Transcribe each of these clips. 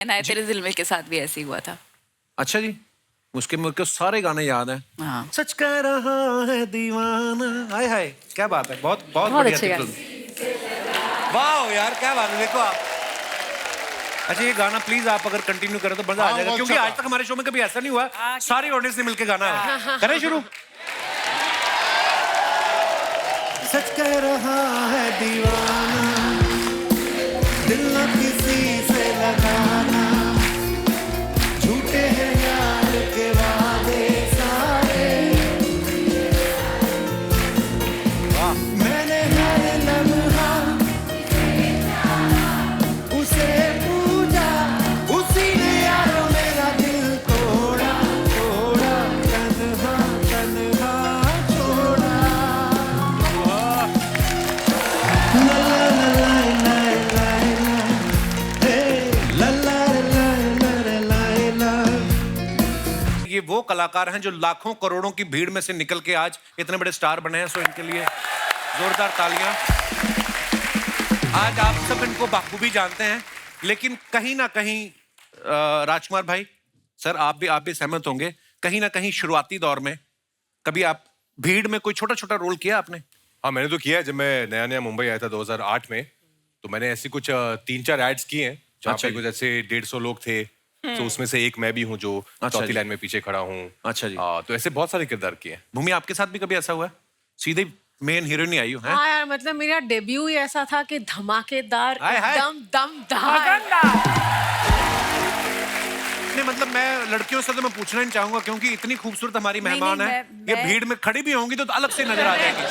ना तेरे दिल में के साथ भी ऐसे ही हुआ था। अच्छा जी, उसके मेरे को सारे गाने याद हैं। हाँ। सच कह रहा है दीवाना, हाय हाय, क्या बात है, बहुत बहुत बहुत बढ़िया अच्छे थी गाने। फिल्म। वाह यार, क्या बात है, देखो आप। अच्छा, ये गाना प्लीज आप अगर कंटिन्यू करें तो मजा आ जाएगा, क्योंकि आज तक हमारे शो में कभी ऐसा नहीं हुआ सारी ऑडियंस ने मिलकर गाना करें शुरू। सच कह रहा है दीवाना, दिल न किसी से लगाना, झूठे हैं यार के वादे सारे। मैंने हर लम्हा उसे पूजा, उसी ने यार मेरा दिल तोड़ा, तोड़ा, तन्हा तन्हा छोड़ा। ला ला ला ला ला ला, हे ला ला ला ला ला ला। ये वो कलाकार हैं जो लाखों करोड़ों की भीड़ में से निकल के आज इतने बड़े स्टार बने हैं, सो इनके लिए जोरदार तालियां। आज आप सब इनको बाखूबी जानते हैं, लेकिन कहीं ना कहीं राजकुमार भाई, सर आप भी सहमत होंगे, कहीं ना कहीं शुरुआती दौर में कभी आप भीड़ में कोई छोटा छोटा रोल किया आपने? हाँ, मैंने तो किया है। जब मैं नया नया मुंबई आया था 2008 में, तो मैंने ऐसी कुछ 3-4 एड्स किए हैं जहाँ अच्छा पे जी। कुछ ऐसे 150 लोग थे, तो उसमें से एक मैं भी हूँ जो अच्छा चौथी जी। लाइन में पीछे खड़ा हूँ। अच्छा जी। तो ऐसे बहुत सारे किरदार किए हैं। भूमि, आपके साथ भी कभी ऐसा हुआ है? सीधे मेन हीरोइन ही आई हो, हैं? हाँ यार, मतलब मेरा डेब्यू ही ऐसा था कि धमाकेदार, हाय, हाय। एकदम दमदार। नहीं, मतलब मैं लड़कियों से तो मैं पूछना नहीं चाहूंगा, क्योंकि इतनी खूबसूरत हमारी नहीं, मेहमान है, ये मैं- भीड़ में खड़ी भी होंगी तो अलग से नजर आ जाएंगी।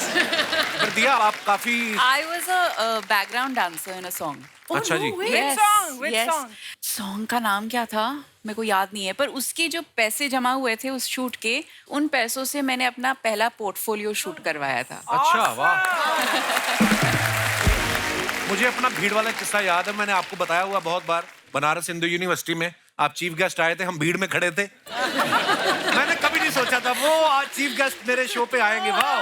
पर दिया, आप काफी। I was a background dancer in a song. अच्छा जी। Yes, yes. Song का नाम क्या था मेरे को याद नहीं है, पर उसके जो पैसे जमा हुए थे उस शूट के, उन पैसों से मैंने अपना पहला पोर्टफोलियो शूट करवाया था। अच्छा, वाह। मुझे अपना भीड़ वाला किस्सा याद है, मैंने आपको बताया हुआ बहुत बार। बनारस हिंदू यूनिवर्सिटी में आप चीफ गेस्ट आए थे, हम भीड़ में खड़े थे। मैंने कभी नहीं सोचा था वो आज चीफ गेस्ट मेरे शो पे आएंगे। वाह।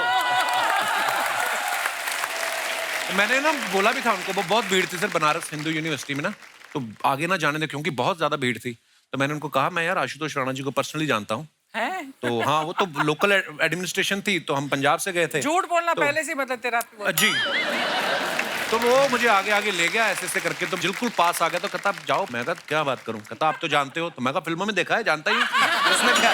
मैंने ना बोला भी था उनको, वो बहुत भीड़ थी सर बनारस हिंदू यूनिवर्सिटी में ना, तो आगे ना जाने दे, क्योंकि बहुत ज्यादा भीड़ थी। तो मैंने उनको कहा, मैं यार आशुतोष राणा जी को पर्सनली जानता हूँ। तो हाँ, वो तो लोकल एडमिनिस्ट्रेशन थी, तो हम पंजाब से गए थे। झूठ बोलना तो- पहले से मतलब तेरा जी। तो वो मुझे आगे आगे ले गया ऐसे ऐसे करके, तो बिल्कुल पास आ गया। तो कहता, आप जाओ। मैं कहा, क्या बात करूं? कहता, आप तो जानते हो। तो मैं कहा, फिल्मों में देखा है, जानता ही हूं। उसमें क्या।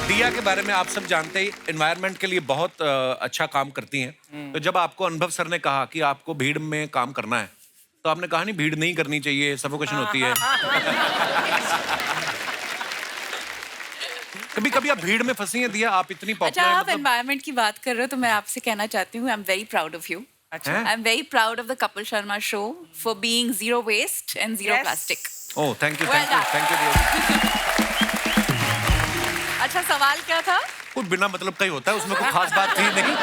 दिया के बारे में आप सब जानते ही, एनवायरनमेंट के लिए बहुत अच्छा काम करती हैं। तो जब आपको अनुभव सर ने कहा कि आपको भीड़ में काम करना है, तो आपने कहा नहीं भीड़ नहीं करनी चाहिए, सफोकेशन होती है। कभी कभी आप भीड़ में फंसी हैं दिया? आप इतनी अच्छा, पॉपुलर आप एनवायरनमेंट की बात कर रहे हो तो मैं आपसे कहना चाहती हूँ, I am very proud of you. अच्छा। I am very proud of the Kapil Sharma show for being zero waste and zero Yes. Plastic. Oh, thank you, Well thank you, done. Thank you. अच्छा, सवाल क्या था? कुछ बिना मतलब का ही होता है, उसमें कोई खास बात थी नहीं।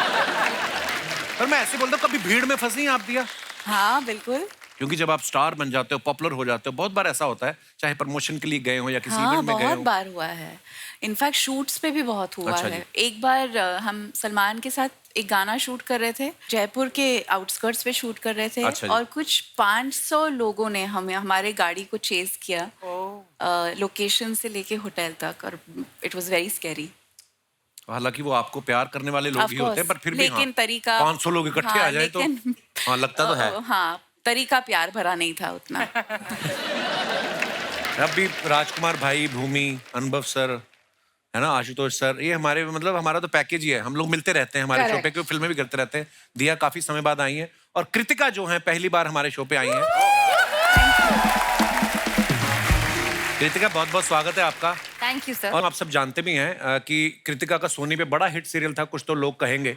पर मैं ऐसे बोलता हूँ, कभी भीड़ में फंसी हैं आप दिया? हाँ, बिल्कुल। क्योंकि जब आप स्टार बन जाते हो, पॉपुलर हो जाते हो, बहुत बार ऐसा होता है, चाहे प्रमोशन के लिए गए हो या किसी हाँ, इवेंट में गए बहुत हो। बार हुआ है। इनफैक्ट शूट्स पे भी बहुत हुआ अच्छा है। जी। एक बार हम सलमान के साथ एक गाना शूट कर रहे थे, जयपुर के आउटस्कर्ट्स पे शूट कर रहे थे, अच्छा जी। और कुछ 500 लोगों ने हमारे गाड़ी को चेज किया लोकेशन से लेके होटल तक, और इट वाज वेरी स्कैरी। हालांकि वो आपको प्यार करने वाले लोग Of ही होते हैं, course, पर फिर भी लेकिन हाँ, तरीका 500 लोग इकट्ठे आ जाए तो लेकिन हाँ, लगता तो है। हाँ, तरीका प्यार भरा नहीं था उतना। अब भी राजकुमार भाई, भूमि, अनुभव सर, है ना, आशुतोष सर, ये हमारे मतलब हमारा तो पैकेज ही है। हम लोग मिलते रहते हैं हमारे शो Correct. पे, क्योंकि फिल्में भी करते रहते हैं। दिया काफी समय बाद आई है, और कृतिका जो है पहली बार हमारे शो पे आई है। कृतिका, बहुत बहुत स्वागत है आपका। Thank you sir. और आप सब जानते भी हैं कि कृतिका का सोनी पे बड़ा हिट सीरियल था, कुछ तो लोग कहेंगे।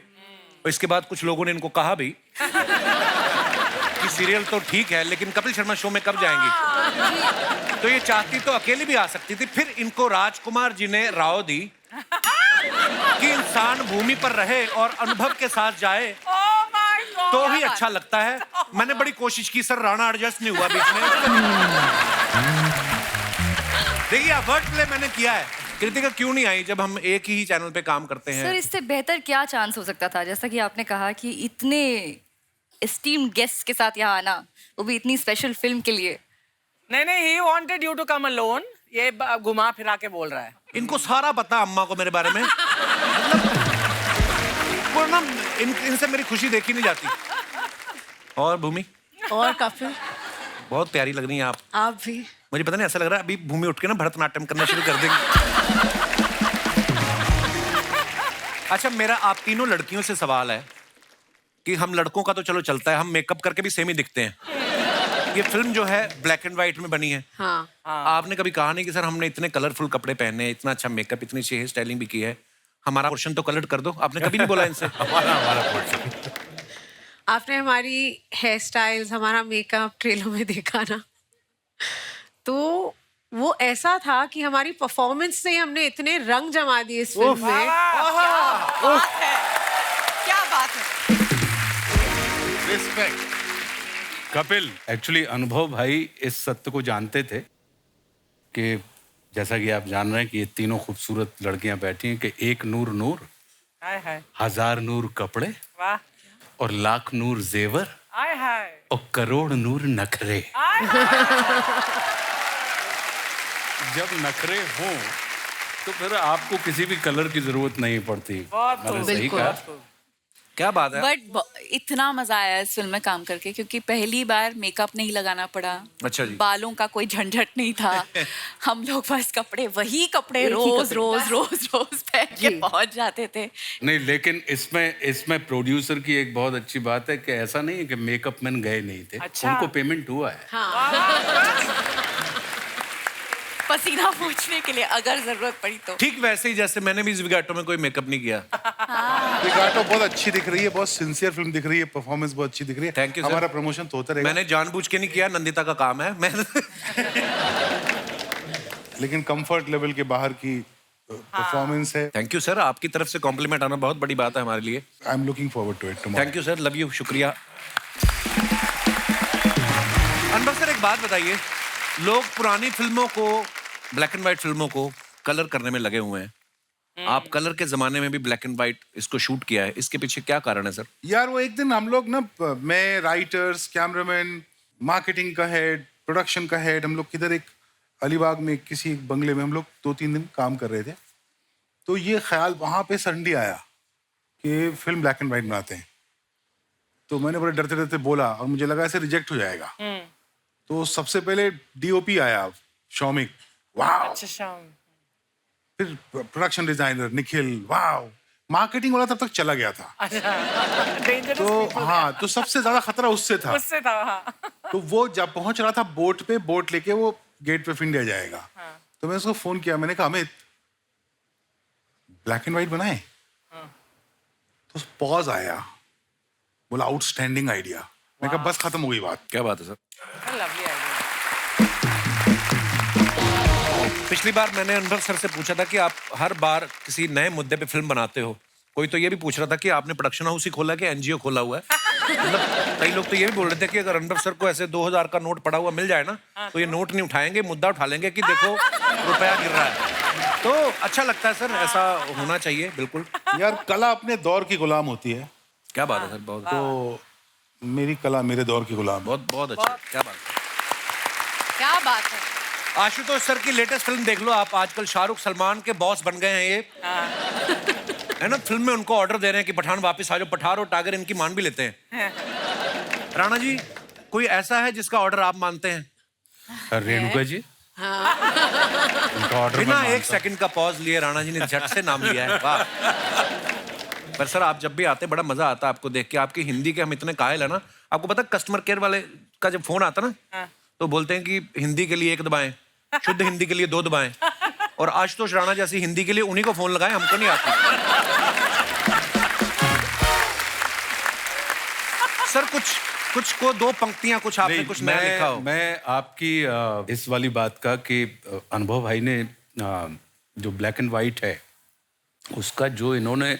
और इसके बाद कुछ लोगों ने इनको कहा भी कि सीरियल तो ठीक है, लेकिन कपिल शर्मा शो में कब जाएंगी? तो ये चाहती तो अकेली भी आ सकती थी। फिर इनको राजकुमार जी ने राव दी कि इंसान भूमि पर रहे और अनुभव के साथ जाए Oh my God. तो ही अच्छा लगता है। मैंने बड़ी कोशिश की सर, राणा एडजस्ट नहीं हुआ बीच में। देखिए, वर्ड प्ले मैंने किया है। कृतिका क्यों नहीं आई जब हम एक ही चैनल पे काम करते हैं? सर, इससे बेहतर क्या चांस हो सकता था? जैसा कि आपने कहा कि इतने एस्टीम्ड गेस्ट के साथ यहाँ आना, वो भी इतनी स्पेशल फिल्म के लिए। नहीं, he wanted you to come alone. ये घुमा फिरा के बोल रहा है। इनको सारा पता अम्मा को मेरे बारे में। मतलब वो ना इनसे मेरी खुशी देखी नहीं जाती। और भूमि और कपिल बहुत प्यारी लग रही हैं आप भी। मुझे पता नहीं, ऐसा लग रहा है अभी भूमि उठ के ना भरतनाट्यम करना शुरू कर देंगे। अच्छा, मेरा आप तीनों लड़कियों से सवाल है कि हम लड़कों का तो चलो चलता है, हम मेकअप करके भी सेम ही दिखते हैं। ये फिल्म जो है ब्लैक एंड व्हाइट में बनी है। हाँ। आपने कभी कहा नहीं कि सर हमने इतने कलरफुल कपड़े पहने, इतना अच्छा मेकअप, इतनी अच्छी हेयर स्टाइलिंग भी की है, हमारा पोर्शन तो कलर कर दो? आपने कभी नहीं बोला इनसे? हमारा पोर्शन। आपने हमारी हेयर स्टाइल्स, हमारा मेकअप ट्रेलर में देखा ना, तो वो ऐसा था कि हमारी परफॉर्मेंस से ही हमने इतने रंग जमा दिए इस फिल्म में। क्या बात है। रिस्पेक्ट। कपिल, एक्चुअली अनुभव भाई इस सत्य को जानते थे कि जैसा कि आप जान रहे हैं कि ये तीनों खूबसूरत लड़कियां बैठी हैं कि एक नूर नूर, हाय हजार नूर कपड़े वाह, और लाख नूर जेवर हाय और करोड़ नूर नखरे। जब नखरे हों तो फिर आपको किसी भी कलर की जरूरत नहीं पड़ती। मैंने सही कहा? क्या बात है। बट इतना मजा आया इस फिल्म में काम करके, क्योंकि पहली बार मेकअप नहीं लगाना पड़ा। अच्छा जी। बालों का कोई झंझट नहीं था। हम लोग बस वही कपड़े रोज पहन के पहुंच जाते थे। नहीं, लेकिन इसमें प्रोड्यूसर की एक बहुत अच्छी बात है कि ऐसा नहीं है कि मेकअप मैन गए नहीं थे। अच्छा। उनको पेमेंट हुआ है। पसीना पोंछने के लिए अगर जरूरत पड़ी तो। ठीक वैसे ही जैसे मैंने भी इस विगाटो में कोई मेकअप नहीं किया। विगाटो बहुत अच्छी दिख रही है, बहुत सिंसियर फिल्म दिख रही है, परफॉर्मेंस बहुत अच्छी दिख रही है। Thank you, sir. हमारा प्रमोशन तो होता रहेगा। मैंने जानबूझ के नहीं किया, नंदिता का काम है। मैं लेकिन कंफर्ट लेवल के बाहर की परफॉर्मेंस है। थैंक यू सर, आपकी तरफ से कॉम्प्लीमेंट आना बहुत बड़ी बात है हमारे लिए। I am looking forward to it. Thank you sir, love you, शुक्रिया। अनवर सर, एक बात बताइए, लोग पुरानी फिल्मों को, ब्लैक एंड व्हाइट फिल्मों को कलर करने में लगे हुए हैं। आप कलर के जमाने में भी ब्लैक एंड व्हाइट इसको शूट किया है, इसके पीछे क्या कारण है सर? यार वो एक दिन हम लोग ना, मैं, राइटर्स, कैमरामैन, मार्केटिंग का हेड, प्रोडक्शन का हेड, हम लोग किधर एक अलीबाग में किसी एक बंगले में हम लोग 2-3 दिन काम कर रहे थे। तो ये ख्याल वहाँ पे सडनली आया कि फिल्म ब्लैक एंड व्हाइट बनाते हैं। तो मैंने बड़े डरते डरते बोला और मुझे लगा ऐसे रिजेक्ट हो जाएगा। तो सबसे पहले डीओपी आया, शौमिक, वाह। अच्छा। फिर प्रोडक्शन डिजाइनर निखिल, वाह। मार्केटिंग वाला तब तक चला गया था। तो हाँ, तो सबसे ज्यादा खतरा उससे था। हाँ। तो वो जब पहुंच रहा था बोट पे, बोट लेके वो गेट पे ऑफ इंडिया जाएगा। तो मैंने उसको फोन किया, मैंने कहा अमित, ब्लैक एंड व्हाइट बनाए? तो पॉज आया, बोला आउटस्टैंडिंग आइडिया। मैंने कहा बस खत्म हो गई बात। क्या बात है सर। Lovely idea. पिछली बार मैंने अनवर सर से पूछा था कि आप हर बार किसी नए मुद्दे पे फिल्म बनाते हो। कोई तो ये भी पूछ रहा था कि आपने प्रोडक्शन हाउस ही खोला कि एनजीओ खोला हुआ है। मतलब कई लोग तो ये भी बोल रहे थे कि अगर अनवर सर को ऐसे 2000 का नोट पड़ा हुआ मिल जाए ना, तो ये नोट नहीं उठाएंगे, मुद्दा उठा लेंगे कि देखो रुपया गिर रहा है। तो अच्छा लगता है सर, ऐसा होना चाहिए बिल्कुल। यार कला अपने दौर की गुलाम होती है। क्या बात है सर, बहुत तो मेरी कला मेरे दौर की गुलाम। बहुत बहुत अच्छा, क्या बात है। क्या बात है। आशुतोष सर की लेटेस्ट फिल्म देख लो आप, आजकल शाहरुख सलमान के बॉस बन गए हैं ये। है ना, फिल्म में उनको ऑर्डर दे रहे हैं कि पठान वापस आ जाओ, पठान और टाइगर इनकी मान भी लेते हैं। राणा जी, कोई ऐसा है जिसका ऑर्डर आप मानते हैं? रेणुका जी, उनका ऑर्डर बिना एक सेकंड का पॉज लिए राणा जी ने झट से नाम लिया है। वाह। पर सर आप जब भी आते बड़ा मजा आता है आपको देख के, आपकी हिंदी के हम इतने कायल है ना। आपको पता कस्टमर केयर वाले का जब फोन आता ना, तो बोलते हैं कि हिंदी के लिए 1 दबाएं, शुद्ध हिंदी के लिए 2 दबाएं, और आशुतोष राणा जैसी हिंदी के लिए उन्हीं को फोन लगाएं, हमको नहीं आती। सर कुछ को 2 पंक्तियां, कुछ आपने कुछ नया लिखा हो। मैं आपकी इस वाली बात का कि अनुभव भाई ने जो ब्लैक एंड व्हाइट है उसका जो इन्होंने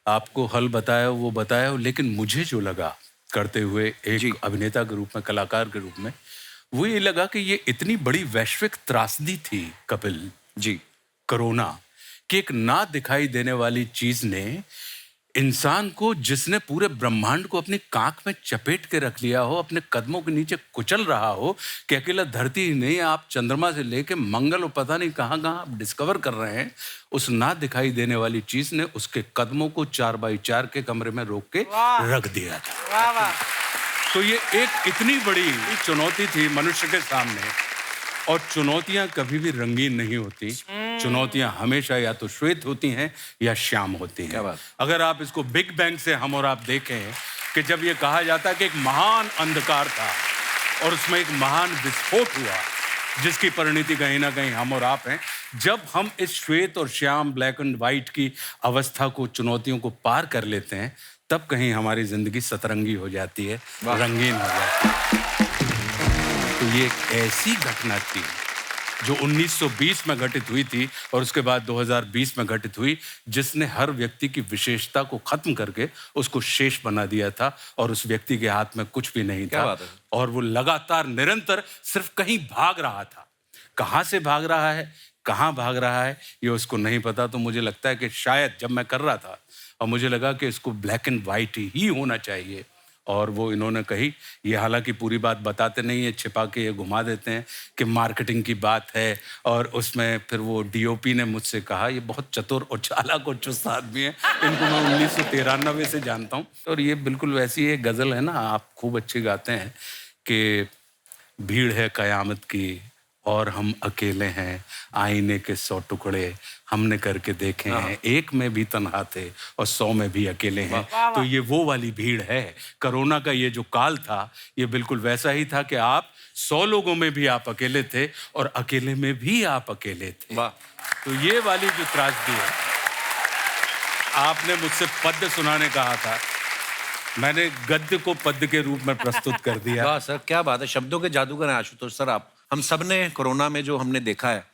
आपको हल बताया वो बताया, लेकिन मुझे जो लगा करते हुए एक अभिनेता के रूप में, कलाकार के रूप में, वो ये लगा कि ये इतनी बड़ी वैश्विक त्रासदी थी कपिल जी, कोरोना, कि एक ना दिखाई देने वाली चीज ने इंसान को जिसने पूरे ब्रह्मांड को अपनी कांख में चपेट के रख लिया हो, अपने कदमों के नीचे कुचल रहा हो, कि अकेला धरती ही नहीं, आप चंद्रमा से लेके मंगल और पता नहीं कहाँ कहाँ आप डिस्कवर कर रहे हैं, उस ना दिखाई देने वाली चीज ने उसके कदमों को 4x4 के कमरे में रोक के रख दिया था। वाह वाह। तो ये एक इतनी बड़ी चुनौती थी मनुष्य के सामने, और चुनौतियां कभी भी रंगीन नहीं होती। चुनौतियां हमेशा या तो श्वेत होती हैं या श्याम होती हैं। अगर आप इसको बिग बैंग से हम और आप देखें कि जब ये कहा जाता है कि एक महान अंधकार था और उसमें एक महान विस्फोट हुआ, जिसकी परिणति कहीं ना कहीं हम और आप हैं, जब हम इस श्वेत और श्याम, ब्लैक एंड व्हाइट की अवस्था को, चुनौतियों को पार कर लेते हैं, तब कहीं हमारी जिंदगी सतरंगी हो जाती है, रंगीन हो जाती है। तो ये एक ऐसी घटना थी जो 1920 में घटित हुई थी और उसके बाद 2020 में घटित हुई, जिसने हर व्यक्ति की विशेषता को खत्म करके उसको शेष बना दिया था, और उस व्यक्ति के हाथ में कुछ भी नहीं था, और वो लगातार निरंतर सिर्फ कहीं भाग रहा था। कहाँ से भाग रहा है, कहाँ भाग रहा है, ये उसको नहीं पता। तो मुझे लगता है कि शायद जब मैं कर रहा था और मुझे लगा कि इसको ब्लैक एंड वाइट ही होना चाहिए, और वो इन्होंने कही, ये हालांकि पूरी बात बताते नहीं है, छिपा के ये घुमा देते हैं कि मार्केटिंग की बात है, और उसमें फिर वो डीओपी ने मुझसे कहा, ये बहुत चतुर और चालाक और चुस्त आदमी है, इनको मैं 1993 से जानता हूँ। और ये बिल्कुल वैसी एक गज़ल है ना, आप खूब अच्छी गाते हैं कि भीड़ है क़यामत की और हम अकेले हैं, आईने के 100 टुकड़े हमने करके देखे हैं, एक में भी तन्हा थे और 100 में भी अकेले हैं। तो ये वो वाली भीड़ है। कोरोना का ये जो काल था, ये बिल्कुल वैसा ही था कि आप 100 लोगों में भी आप अकेले थे और अकेले में भी आप अकेले थे। तो ये वाली जो त्रासदी है, आपने मुझसे पद्य सुनाने कहा था, मैंने गद्य को पद्य के रूप में प्रस्तुत कर दिया। वाह सर, क्या बात है, शब्दों के जादूगर हैं आशुतोष सर आप। हम सब ने कोरोना में जो हमने देखा है,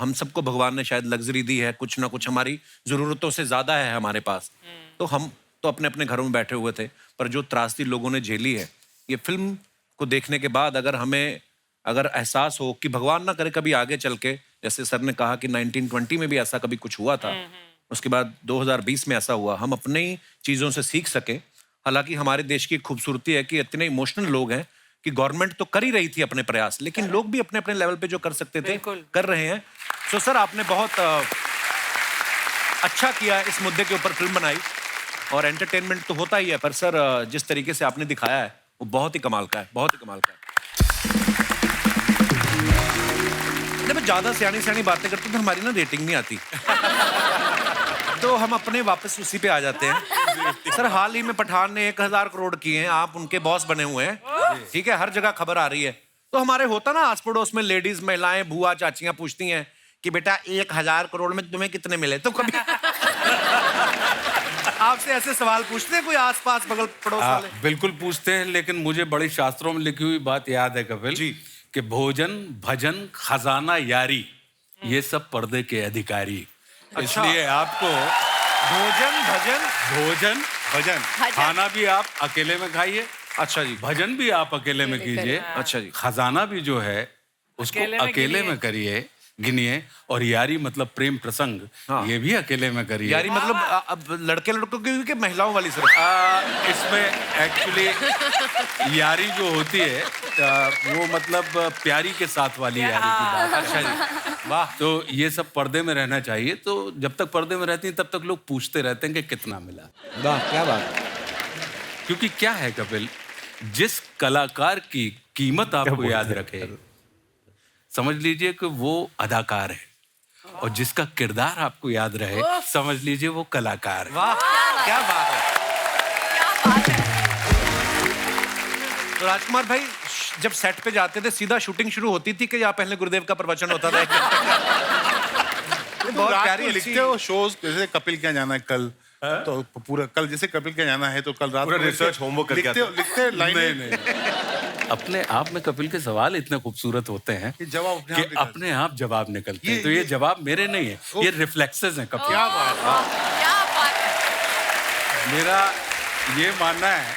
हम सबको भगवान ने शायद लग्जरी दी है, कुछ ना कुछ हमारी ज़रूरतों से ज़्यादा है हमारे पास। तो हम तो अपने अपने घरों में बैठे हुए थे, पर जो त्रासदी लोगों ने झेली है, ये फिल्म को देखने के बाद अगर हमें एहसास हो कि भगवान ना करे कभी आगे चल के, जैसे सर ने कहा कि 1920 में भी ऐसा कभी कुछ हुआ था, उसके बाद 2020 में ऐसा हुआ, हम अपनी चीज़ों से सीख सकें। हालांकि हमारे देश की खूबसूरती है कि इतने इमोशनल लोग हैं कि गवर्नमेंट तो कर ही रही थी अपने प्रयास, लेकिन लोग भी अपने अपने लेवल पे जो कर सकते थे कर रहे हैं। सो सर, आपने बहुत अच्छा किया इस मुद्दे के ऊपर फिल्म बनाई, और एंटरटेनमेंट तो होता ही है, पर सर जिस तरीके से आपने दिखाया है वो बहुत ही कमाल का है, बहुत ही कमाल का है। जब ज्यादा सियानी बातें करते तो हमारी ना रेटिंग नहीं आती तो हम अपने वापस उसी पे आ जाते हैं। सर, हाल ही में पठान ने 1000 करोड़ किए हैं, आप उनके बॉस बने हुए हैं, ठीक है, हर जगह खबर आ रही है। तो हमारे होता ना आस पड़ोस में लेडीज, महिलाएं, बुआ, चाचियां पूछती हैं कि बेटा 1000 करोड़ में तुम्हें कितने मिले, तो कभी आपसे ऐसे सवाल पूछते हैं कोई आसपास बगल पड़ोस वाले? बिल्कुल पूछते हैं, लेकिन मुझे बड़ी शास्त्रों में लिखी हुई बात याद है कपिल जी, कि भोजन, भजन, खजाना, यारी, ये सब पर्दे के अधिकारी। इसलिए आपको भोजन भजन खाना भी आप अकेले में खाइए, अच्छा जी, भजन भी आप अकेले में कीजिए, अच्छा जी, खजाना भी जो है उसको अकेले में करिए, गिनिए, और यारी मतलब प्रेम प्रसंग, ये भी अकेले में करिए। यारी मतलब अब लड़के लड़कों की कि महिलाओं वाली सिर्फ? इसमें एक्चुअली यारी जो होती है वो मतलब प्यारी के साथ वाली यारी की बात। अच्छा जी, वाह। तो ये सब पर्दे में रहना चाहिए। तो जब तक पर्दे में रहती हैं तब तक लोग पूछते रहते हैं कि कितना मिला। वाह, क्या बात। क्योंकि क्या है कपिल, जिस कलाकार की कीमत आपको याद रखे, समझ लीजिए कि वो अदाकार है, और जिसका किरदार आपको याद रहे, समझ लीजिए वो कलाकार है। वाह, क्या बात है। तो राजकुमार भाई, जब सेट पे जाते थे सीधा शूटिंग शुरू होती थी कि या पहले गुरुदेव का प्रवचन होता था? बहुत प्यारी लिखते हो शोज, जैसे कपिल क्या जाना है कल, तो पूरा कल जैसे कपिल क्या जाना है तो कल रात पूरा रिसर्च होमवर्क करके लिखते लाइनें। अपने आप में कपिल के सवाल इतने खूबसूरत होते हैं कि अपने आप जवाब निकलते हैं। तो ये जवाब मेरे नहीं है, ये रिफ्लेक्सेस हैं कपिल। क्या बात है। मेरा ये मानना है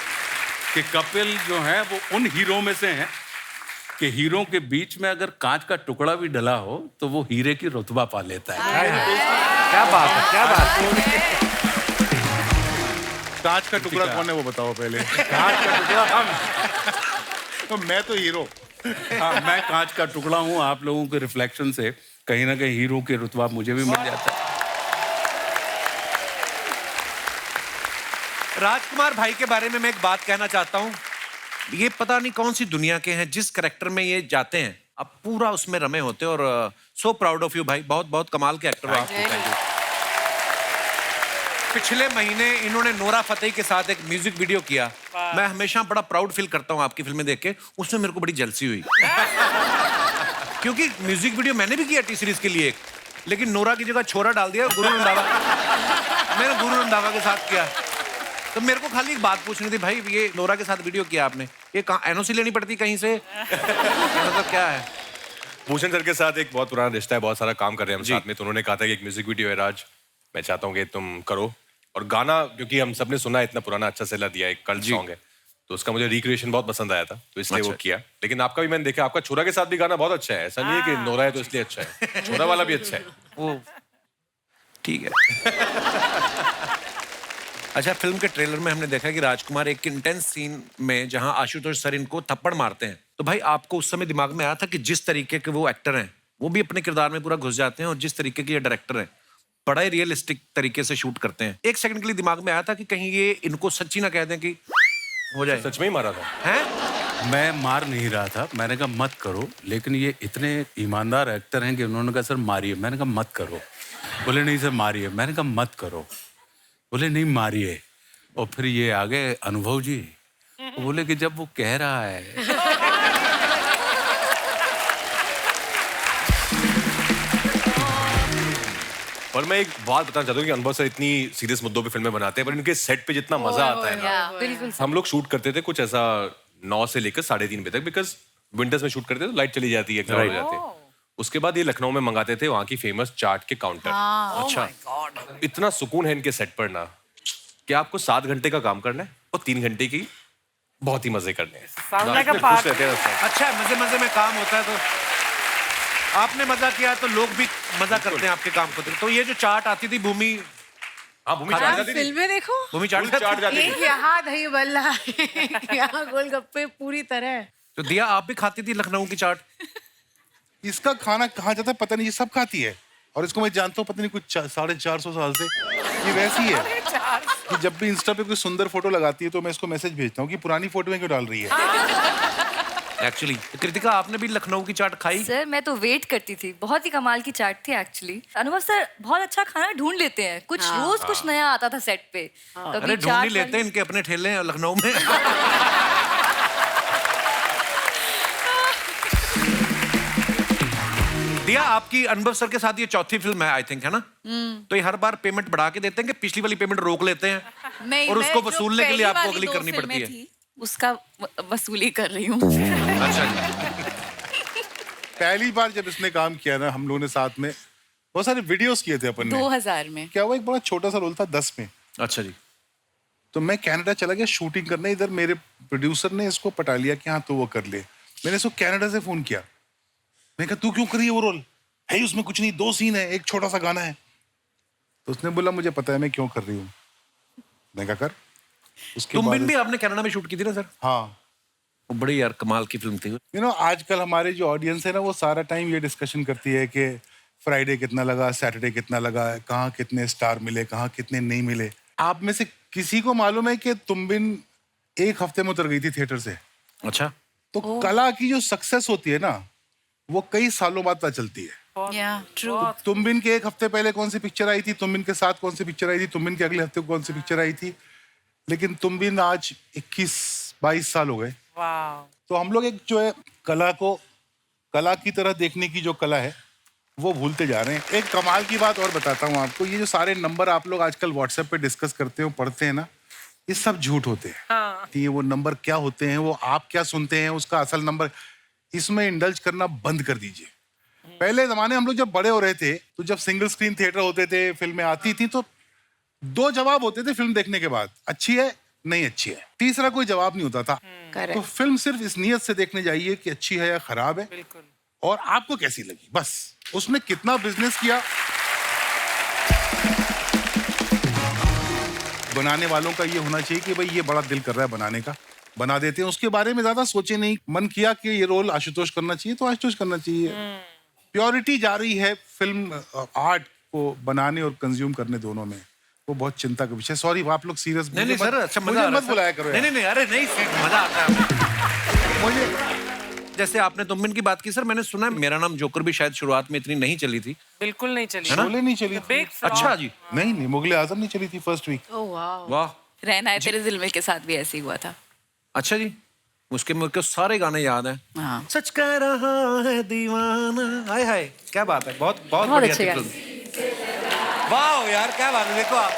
कि कपिल जो है वो उन हीरो में से हैं कि हीरो के बीच में अगर कांच का टुकड़ा भी डला हो तो वो हीरे की रुतबा पा लेता है। क्या बात है, क्या बात है। कांच का टुकड़ा कौन है वो बताओ पहले। कांच का टुकड़ा हम। तो मैं तो हीरो। हाँ, मैं कांच का टुकड़ा हूँ। आप लोगों के रिफ्लेक्शन से कहीं ना कहीं हीरो के रुतबा मुझे भी मिल जाता है। राजकुमार भाई के बारे में मैं एक बात कहना चाहता हूँ। ये पता नहीं कौन सी दुनिया के हैं, जिस करेक्टर में ये जाते हैं आप पूरा उसमें रमे होते हैं। और सो प्राउड ऑफ यू भाई, बहुत बहुत कमाल के एक्टर हो आप। पिछले महीने इन्होंने नोरा फतेही के साथ एक म्यूजिक वीडियो किया। मैं हमेशा बड़ा प्राउड फील करता हूँ आपकी फिल्में देख के। उसमें मेरे को बड़ी जलसी हुई क्योंकि म्यूजिक वीडियो मैंने भी किया टी सीरीज के लिए एक, लेकिन नोरा की जगह छोरा डाल दिया गुरु रंधावा। मैंने गुरु रंधावा के साथ किया। तो मेरे को खाली एक बात पूछनी थी भाई, ये नोरा के साथ वीडियो किया आपने, ये एनओसी लेनी पड़ती कहीं से? मतलब क्या है? भूषण सर के साथ एक बहुत पुराना रिश्ता है, बहुत सारा काम कर रहे हैं हम साथ में। तो उन्होंने कहा था कि एक म्यूजिक वीडियो है राज, मैं चाहता हूँ कि तुम करो। और गाना क्योंकि हम सबने सुना है, इतना पुराना अच्छा सेला दिया, एक कल्ट सॉन्ग है, तो उसका मुझे रिक्रिएशन बहुत पसंद आया था, तो इसलिए वो किया। लेकिन आपका भी मैंने देखा, आपका छोरा के साथ भी गाना बहुत अच्छा है। ऐसा नहीं है कि नोरा है तो इसलिए अच्छा है, छोरा वाला भी अच्छा है। वो ठीक है। अच्छा, फिल्म के ट्रेलर में हमने देखा कि राजकुमार एक इंटेंस सीन में जहां आशुतोष सर इनको थप्पड़ मारते हैं, तो भाई आपको उस समय दिमाग में आया था कि जिस तरीके के वो एक्टर हैं वो भी अपने किरदार में पूरा घुस जाते हैं, और जिस तरीके के ये डायरेक्टर हैं बड़ा ही रियलिस्टिक तरीके से शूट करते हैं, एक सेकंड के लिए दिमाग में आया था कि कहीं ये इनको सच्ची ना कह दें कि हो जाए? सच में ही मारा था? हैं? मैं मार नहीं रहा था, मैंने कहा मत करो, लेकिन ये इतने ईमानदार एक्टर हैं कि उन्होंने कहा सर मारिए। मैंने कहा मत करो। बोले नहीं सर मारिए। मैंने कहा मत करो। बोले नहीं मारिए। और फिर ये आ गए अनुभव जी, बोले कि जब वो कह रहा है। और मैं एक बात बताना चाहता हूँ कि अनुभव सर इतनी सीरियस मुद्दों पे फिल्में बनाते हैं, पर इनके सेट पे जितना मजा आता है ना, बिल्कुल हम लोग शूट करते थे कुछ ऐसा 9 से लेकर 3:30 बजे तक, बिकॉज विंटर्स में शूट करते थे तो लाइट चली जाती है, हो जाते हैं। उसके बाद ये लखनऊ में मंगाते थे वहाँ की फेमस चाट के काउंटर। अच्छा, इतना सुकून है इनके सेट पर ना कि आपको 7 घंटे का काम करना है और 3 घंटे की बहुत ही मजे करने हैं। खुश रहते हैं उसमें। अच्छा, मजे मजे में काम होता है, तो आपने मजा किया तो लोग भी मजा करते हैं आपके काम को। तो ये जो चाट आती थी भूमि, हाँ भूमि चाट जाती थी। फिल्में देखो, भूमि चाट चाट जाती थी। एक यहाँ दही बल्ला, एक यहाँ गोलगप्पे, पूरी तरह। तो दिया आप भी खाती थी लखनऊ की चाट? इसका खाना कहाँ जाता है पता नहीं, ये सब खाती है। और इसको मैं जानता हूँ पता नहीं कुछ 450 साल से ये वैसी है कि जब भी इंस्टा पे कोई सुंदर फोटो लगाती है तो मैं इसको मैसेज भेजता हूँ कि पुरानी फोटो में क्यों डाल रही है। एक्चुअली कृतिका, आपने भी लखनऊ की चाट खाई? सर मैं तो वेट करती थी, बहुत ही कमाल की चाट थी एक्चुअली। अनुभव सर बहुत अच्छा खाना ढूंढ लेते हैं, कुछ रोज कुछ नया आता था सेट पे। अरे ढूंढ ही लेते हैं, इनके अपने ठेले हैं लखनऊ में। दिया, आपकी अनुभव सर के साथ ये चौथी फिल्म है आई थिंक, है ना? तो ये हर बार पेमेंट बढ़ा के देते हैं कि पिछली वाली पेमेंट रोक लेते हैं? नहीं, और उसको मैं जो वसूलने के लिए पहली आपको वाली अगली 2 करनी फिल्में पड़ती है? थी, उसका वसूली कर रही हूँ। अच्छा जी। पहली बार जब इसने काम किया ना, हम लोगों ने साथ में बहुत सारे वीडियोस किए थे अपन ने। 2000 में। क्या हुआ, एक बड़ा छोटा सा रोल था 10 में। अच्छा जी। तो मैं कनाडा चला गया शूटिंग करने, इधर मेरे प्रोड्यूसर ने इसको पटा लिया कि हाँ तो वो कर ले। मैंने इसको कनाडा से फोन किया, मैंने कहा तू क्यों करी है वो रोल? है उसमें कुछ नहीं, 2 सीन है, एक छोटा सा गाना है। तो उसने बोला मुझे पता है मैं क्यों कर रही हूँ। मैं कहा कर। उसके तुम बाद भी आपने कनाडा में शूट की थी ना सर? हाँ, वो बड़ी यार कमाल की फिल्म थी। यू नो आजकल हमारे जो ऑडियंस है ना वो सारा टाइम ये डिस्कशन करती है कि फ्राइडे कितना लगा, सैटरडे कितना लगा, कहाँ कितने स्टार मिले, कहाँ कितने नहीं मिले। आप में से किसी को मालूम है कि तुम बिन 1 हफ्ते में उतर गई थी थिएटर से? अच्छा। तो कला की जो सक्सेस होती है ना वो कई सालों बाद पता चलती है। ट्रू। तुम बिन के 1 हफ्ते पहले कौन सी पिक्चर आई थी, तुम बिन के साथ कौन सी पिक्चर आई थी, तुम बिन के अगले हफ्ते कौन सी पिक्चर आई थी, लेकिन तुम बिन आज 21-22 साल हो गए। तो हम लोग एक जो है कला को कला की तरह देखने की जो कला है वो भूलते जा रहे हैं। एक कमाल की बात और बताता हूँ आपको, ये जो सारे नंबर आप लोग आजकल व्हाट्सएप पे डिस्कस करते हो, पढ़ते हैं ना, ये सब झूठ होते हैं। ये वो नंबर क्या होते हैं, वो आप क्या सुनते हैं, उसका असल नंबर, इसमें इंडल्ज करना बंद कर दीजिए। पहले जमाने हम लोग जब बड़े हो रहे थे तो जब सिंगल स्क्रीन थिएटर होते थे, फिल्में आती थी तो 2 जवाब होते थे फिल्म देखने के बाद, अच्छी है नहीं अच्छी है, तीसरा कोई जवाब नहीं होता था। तो फिल्म सिर्फ इस नियत से देखने जाइए कि अच्छी है या खराब है और आपको कैसी लगी, बस उसने कितना बिजनेस किया। बनाने वालों का ये होना चाहिए कि भाई ये बड़ा दिल कर रहा है बनाने का, बना देते हैं, उसके बारे में ज्यादा सोचे नहीं, मन किया कि ये रोल आशुतोष करना चाहिए तो आशुतोष करना चाहिए। प्योरिटी जा रही है फिल्म आर्ट को बनाने और कंज्यूम करने दोनों में, वो बहुत चिंता का विषय। सॉरी आप लोग सीरियस नहीं नहीं सर, अच्छा मजा आ रहा है मत बुलाया करो नहीं नहीं अरे नहीं मजा आता है मुझे। जैसे आपने तुमबिन की बात की सर, मैंने सुना है मेरा नाम जोकर भी शायद शुरुआत में इतनी नहीं चली थी। बिल्कुल नहीं चली। शोले नहीं चली थी। अच्छा जी। नहीं मुगले आजम नहीं चली थी फर्स्ट वीक। ओह वाह। वाह। रहना है तेरे दिल में के साथ भी ऐसे ही हुआ था। अच्छा जी, उसके मेरे को सारे गाने याद हैं। हाँ। सच कह रहा है दीवाना, हाय हाय क्या बात है, बहुत बहुत बहुत बढ़िया अच्छे थी फिल्म। वाह यार क्या बात है, देखो आप।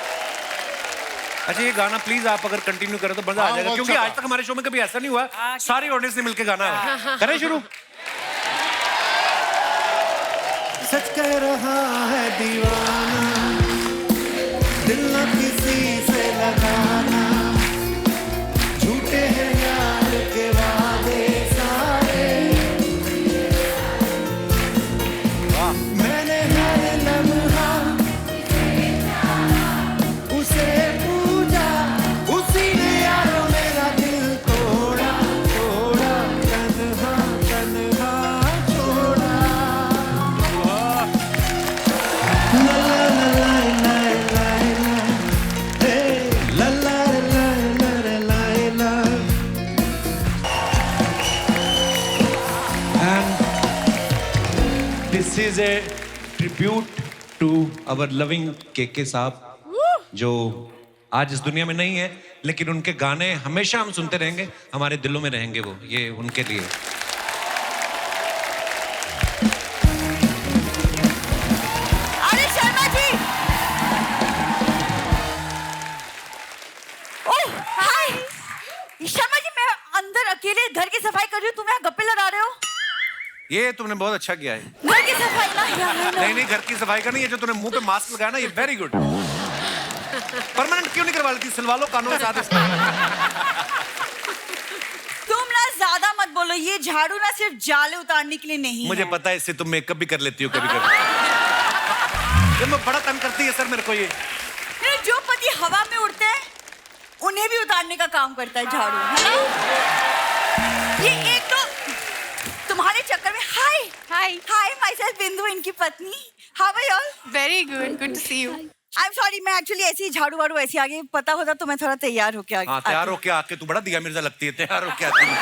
अच्छा ये गाना प्लीज आप अगर कंटिन्यू करें तो मजा आ जाएगा, क्योंकि आज तक हमारे शो में कभी ऐसा नहीं हुआ सारी ऑडियंस ने मिलकर गाना करें शुरू। सच कह रहा है दीवाना, दिल न किसी से लगाना, झूठे हैं यार के वादे सारे, मैंने हर लम्हा उसे पूजा, उसी ने यारो मेरा दिल तोड़ा तोड़ा, तन्हा तन्हा छोड़ा। ला ला ला ला ला ला, हे ला ला ला ला ला ला। And this is a tribute to our loving KK साहब, जो आज इस दुनिया में नहीं है, लेकिन उनके गाने हमेशा हम सुनते रहेंगे, हमारे दिलों में रहेंगे वो, ये उनके लिए। अरे शर्मा जी, ओह हाय शर्मा जी, मैं अंदर अकेले घर की सफाई कर रही हूँ, तुम यहाँ गप्पे लड़ा रहे हो। ये तुमने बहुत अच्छा किया है। घर की सफाई ना यार। नहीं नहीं घर की सफाई का नहीं है, जो तूने मुंह पे मास्क लगाया ना, ये वेरी गुड। परमानेंट क्यों नहीं करवा लेती, सिलवा लो कानों के साथ इसको। तुम ना ज्यादा मत बोलो, ये झाड़ू ना सिर्फ जाले उतारने के लिए नहीं मुझे है। पता है, इससे तुम मेकअप भी कर लेती हो कभी कभी। ये मैं बड़ा तंग करती है सर मेरे को ये। मेरे जो पति हवा में उड़ते हैं उन्हें भी उतारने का काम करता है झाड़ू, है ना? ये एक तो तुम्हारे चक्कर में हाय हाय हाय माय सेल्फ बिंदु, इनकी पत्नी। How are you all? Very good, good to see you. I am sorry, मैं एक्चुअली ऐसे ही झाड़ू वाड़ू ऐसे आगे, पता होता तो मैं थोड़ा तैयार होके आगे। हाँ तैयार होके आके तू बड़ा दिया मिर्जा लगती है, तैयार होके आती है।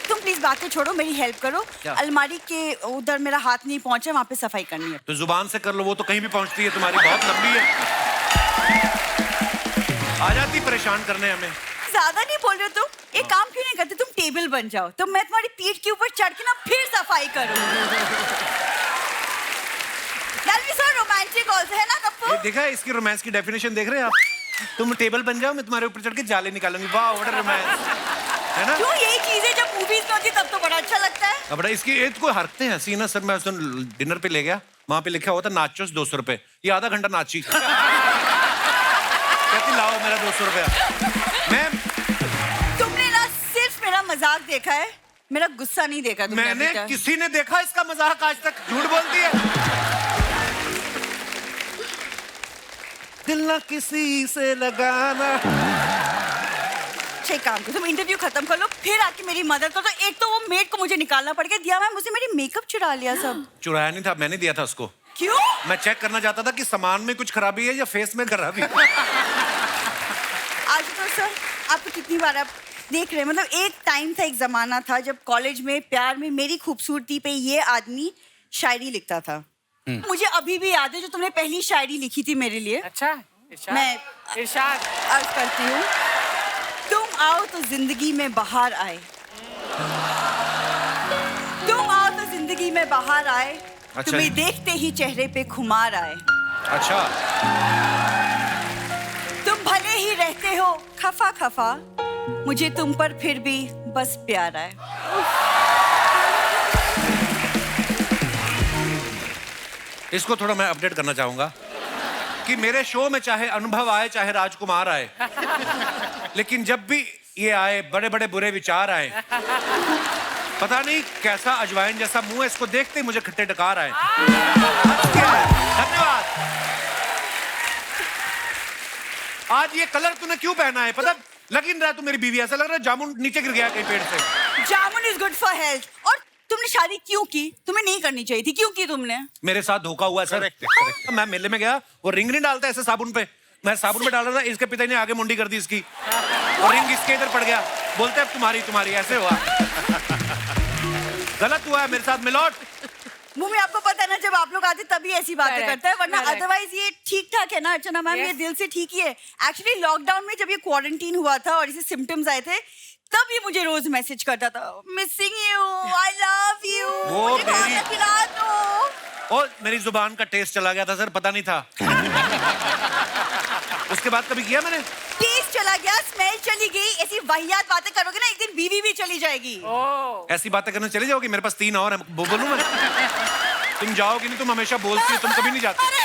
तुम प्लीज बातें छोड़ो, मेरी हेल्प करो। क्या? अलमारी के उधर मेरा हाथ नहीं पहुंचा, वहाँ पे सफाई करनी है। तो जुबान से कर लो, वो तो कहीं भी पहुंचती है, तुम्हारी बहुत लंबी है, आ जाती परेशान करने हमें। ज्यादा नहीं बोल रहे हो तुम, एक काम क्यों नहीं करते, तुम टेबल बन जाओ, तो मैं तुम्हारी पीठ के ऊपर चढ़ के ना फिर सफाई करूँ। That'll be so romantic also, है ना कप्पू? ये देखा है इसकी रोमांस की डेफिनेशन देख रहे हैं आप? तुम टेबल बन जाओ, मैं तुम्हारे ऊपर चढ़ के जाले निकालूंगी। वाह व्हाट अ रोमांस, है ना? क्यों यही चीजें जब मूवीज में होती तब तो बड़ा अच्छा लगता है। अब बड़ा इसकी एक कोई हरकतें हंसी ना सर, मैं उस दिन डिनर पे ले गया, वहां पे लिखा हुआ था नाचोस 200 रुपए, ये आधा घंटा नाची। कहती लाओ मेरा 200 रुपया। मैं तुमने ना सिर्फ मेरा मजाक देखा है, मेरा गुस्सा नहीं देखा तुमने मैंने अभी तक। किसी ने देखा इसका मजाक आज तक? झूठ बोलती है। दिल ना किसी से लगाना। अच्छा एक काम करो, तुम इंटरव्यू खत्म कर लो, फिर आके मेरी मदद करो। तो एक तो वो मेड को मुझे निकालना पड़ गया, दिया मैम मुझे मेरी मेकअप चुरा लिया सब। चुराया नहीं था, मैंने दिया था उसको। क्यों? मैं चेक करना चाहता था कि सामान में कुछ खराबी है या फेस में खराबी है। आज तो सर आपको कितनी बार आप देख रहे हैं, मतलब एक टाइम था, एक जमाना था जब कॉलेज में प्यार में मेरी खूबसूरती पे ये आदमी शायरी लिखता था। मुझे अभी भी याद है जो तुमने पहली शायरी लिखी थी मेरे लिए। अच्छा इरशाद, मैं इरशाद अर्ज करती हूँ, तुम आओ तो जिंदगी में बाहर आए, तुम आओ तो जिंदगी में बाहर आए, अच्छा। तुम्हें देखते ही चेहरे पे खुमार आए, अच्छा तुम भले ही रहते हो खफा खफा, मुझे तुम पर फिर भी बस प्यार आए। इसको थोड़ा मैं अपडेट करना चाहूंगा कि मेरे शो में चाहे अनुभव आए चाहे राजकुमार आए, लेकिन जब भी ये आए बड़े बड़े बुरे विचार आए, पता नहीं कैसा अजवाइन जैसा मुंह है, इसको देखते ही मुझे खट्टे डकार आए। धन्यवाद। आज ये कलर तूने क्यों पहना है? पता लग ही नहीं रहा तू मेरी बीवी, ऐसा लग रहा है जामुन नीचे गिर गया कहीं पेड़ से। जामुन इज गुड फॉर हेल्थ। और तुमने शादी क्यों की? तुम्हें नहीं करनी चाहिए थी, क्यों की तुमने? मेरे साथ धोखा हुआ है सर। मैं मेले में गया, वो रिंग नहीं डालता ऐसे साबुन पे, मैं साबुन पे डाल रहा था, इसके पिता ने आगे मुंडी कर दी इसकी, और रिंग इसके इधर पड़ गया। बोलते अब तुम्हारी ऐसे हुआ। गलत हुआ है मेरे साथ मिलोट। मुंह आपको पता है ना, जब आप लोग आते तभी ऐसी बातें Correct, करता है, वरना correct. अदरवाइज ये ठीक ठाक है ना अर्चना मैम, ये दिल से ठीक ही है। एक्चुअली लॉकडाउन में जब ये क्वारंटीन हुआ था और इसे सिम्टम्स आए थे, तब ये मुझे रोज मैसेज करता था, missing you, I love you, वो मुझे मेरी- खाना खिला दो। और मेरी जुबान का टेस्ट चला गया था सर, पता नहीं था। उसके बाद कभी किया मैंने? टेस्ट चला गया, स्मेल चली गई। ऐसी वाहियात बातें करोगे ना, एक दिन बीवी भी चली जाएगी। ऐसी बातें करने चले जाओगे? मेरे पास 3 और हैं, बोलूं मैं? तुम जाओगी नहीं, तुम हमेशा बोलती हो, तुम कभी नहीं जाती। अरे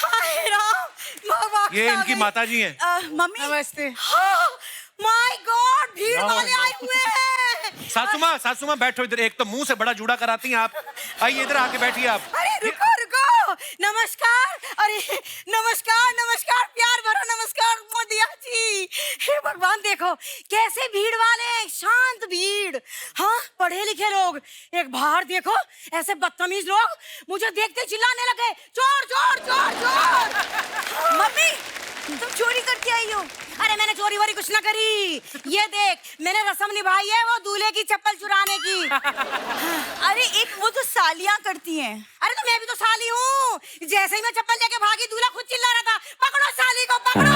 हाय राम, ये इनकी माता जी हैं। मम्मी नमस्ते। माय गॉड, भीड़ वाले आए हुए हैं। सासू माँ बैठो इधर, एक तो मुंह से बड़ा जूड़ा कराती हैं आप। आइए इधर आके बैठिए आप। अरे रुको रुको, नमस्कार। अरे नमस्कार, प्यार भरा नमस्कार मोदिया जी। हे भगवान, देखो कैसे भीड़ वाले, शांत भीड़। हाँ, पढ़े लिखे लोग। एक बाहर देखो, ऐसे बदतमीज लोग मुझे देखते चिल्लाने लगे, चोर चोर चोर चोर। मम्मी, तुम चोरी करके आई हो? अरे मैंने चोरी वोरी कुछ ना करी। ये देख, मैंने रस्म निभाई है वो दूल्हे की चप्पल चुराने की। अरे एक वो तो सालियां करती हैं। अरे तो मैं भी तो साली हूँ। जैसे ही मैं चप्पल लेके भागी, दूल्हा खुद चिल्ला रहा था, पकड़ो साली को, पकड़ो।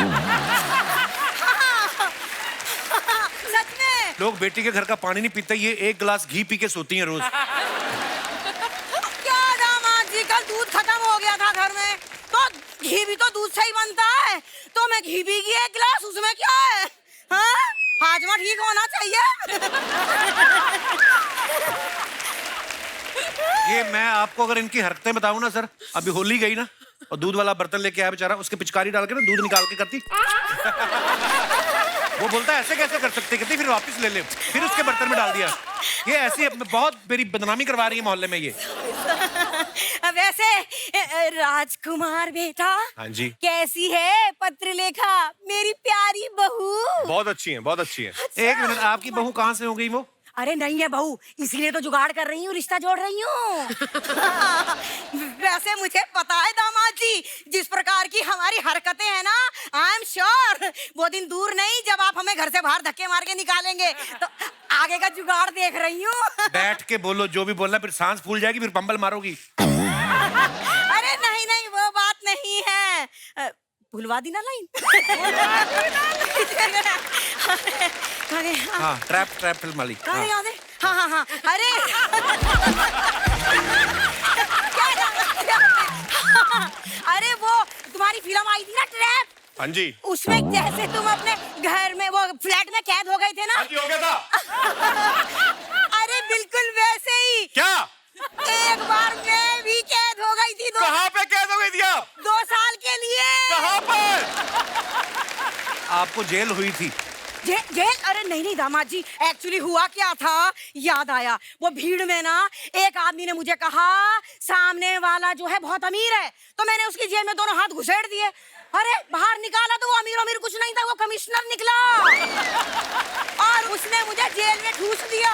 सच में। लोग बेटी के घर का पानी नहीं पीते, ये 1 गिलास घी पी के सोती हैं रोज। क्या दामाद जी, कल दूध खत्म हो गया था घर में, तो घी भी तो दूध से ही बनता है, तो मैं घी पी गई 1 गिलास, उसमें क्या है? हाँ, हाजमा ठीक होना चाहिए। ये मैं आपको अगर इनकी हरकतें बताऊं ना सर, अभी होली गई ना, और दूध वाला बर्तन लेके आया बेचारा, उसके पिचकारी डाल के ना दूध निकाल के करती। वो बोलता है ऐसे कैसे कर सकते, कहती फिर वापस ले ले, फिर उसके बर्तन में डाल दिया। ये ऐसी बहुत मेरी बदनामी करवा रही है मोहल्ले में ये। वैसे राजकुमार बेटा, हाँ जी। कैसी है पत्रलेखा, मेरी प्यारी बहू? बहुत अच्छी है, बहुत अच्छी है। 1 मिनट, आपकी बहू कहाँ से हो गई वो? अरे नहीं है बहू, इसीलिए तो जुगाड़ कर रही हूँ, रिश्ता जोड़ रही हूँ। वैसे मुझे पता है दामाद जी, जिस प्रकार की हमारी हरकतें हैं ना, आई एम श्योर वो दिन दूर नहीं जब आप हमें घर से बाहर धक्के मार के निकालेंगे। तो आगे का जुगाड़ देख रही हूँ। बैठ के बोलो जो भी बोलना, फिर सांस फूल जाएगी, फिर पंबल मारोगी। अरे नहीं, वो बात नहीं है। भुलवा दी ना लाइन। हाँ, ट्रैप फिल्म वाली। हाँ। याद है? हाँ। अरे अरे वो तुम्हारी फिल्म आई थी ना, ट्रैप। हाँ जी। उसमें जैसे तुम अपने घर में वो फ्लैट में कैद हो गए थे ना। हाँ जी, हो गया था। अरे बिल्कुल वैसे ही। क्या? एक बार मैं भी कैद हो गई थी। कहाँ पे कैद हो गई थी आप? 2 साल के लिए। कहाँ पर? आपको जेल हुई थी? जेल? अरे नहीं दामाद जी, एक्चुअली हुआ क्या था, याद आया। वो भीड़ में ना एक आदमी ने मुझे कहा सामने वाला जो है बहुत अमीर है, तो मैंने उसकी जेब में दोनों हाथ घुसेड़ दिए। अरे बाहर निकाला तो वो अमीर कुछ नहीं था, वो कमिश्नर निकला और उसने मुझे जेल में ठूस दिया।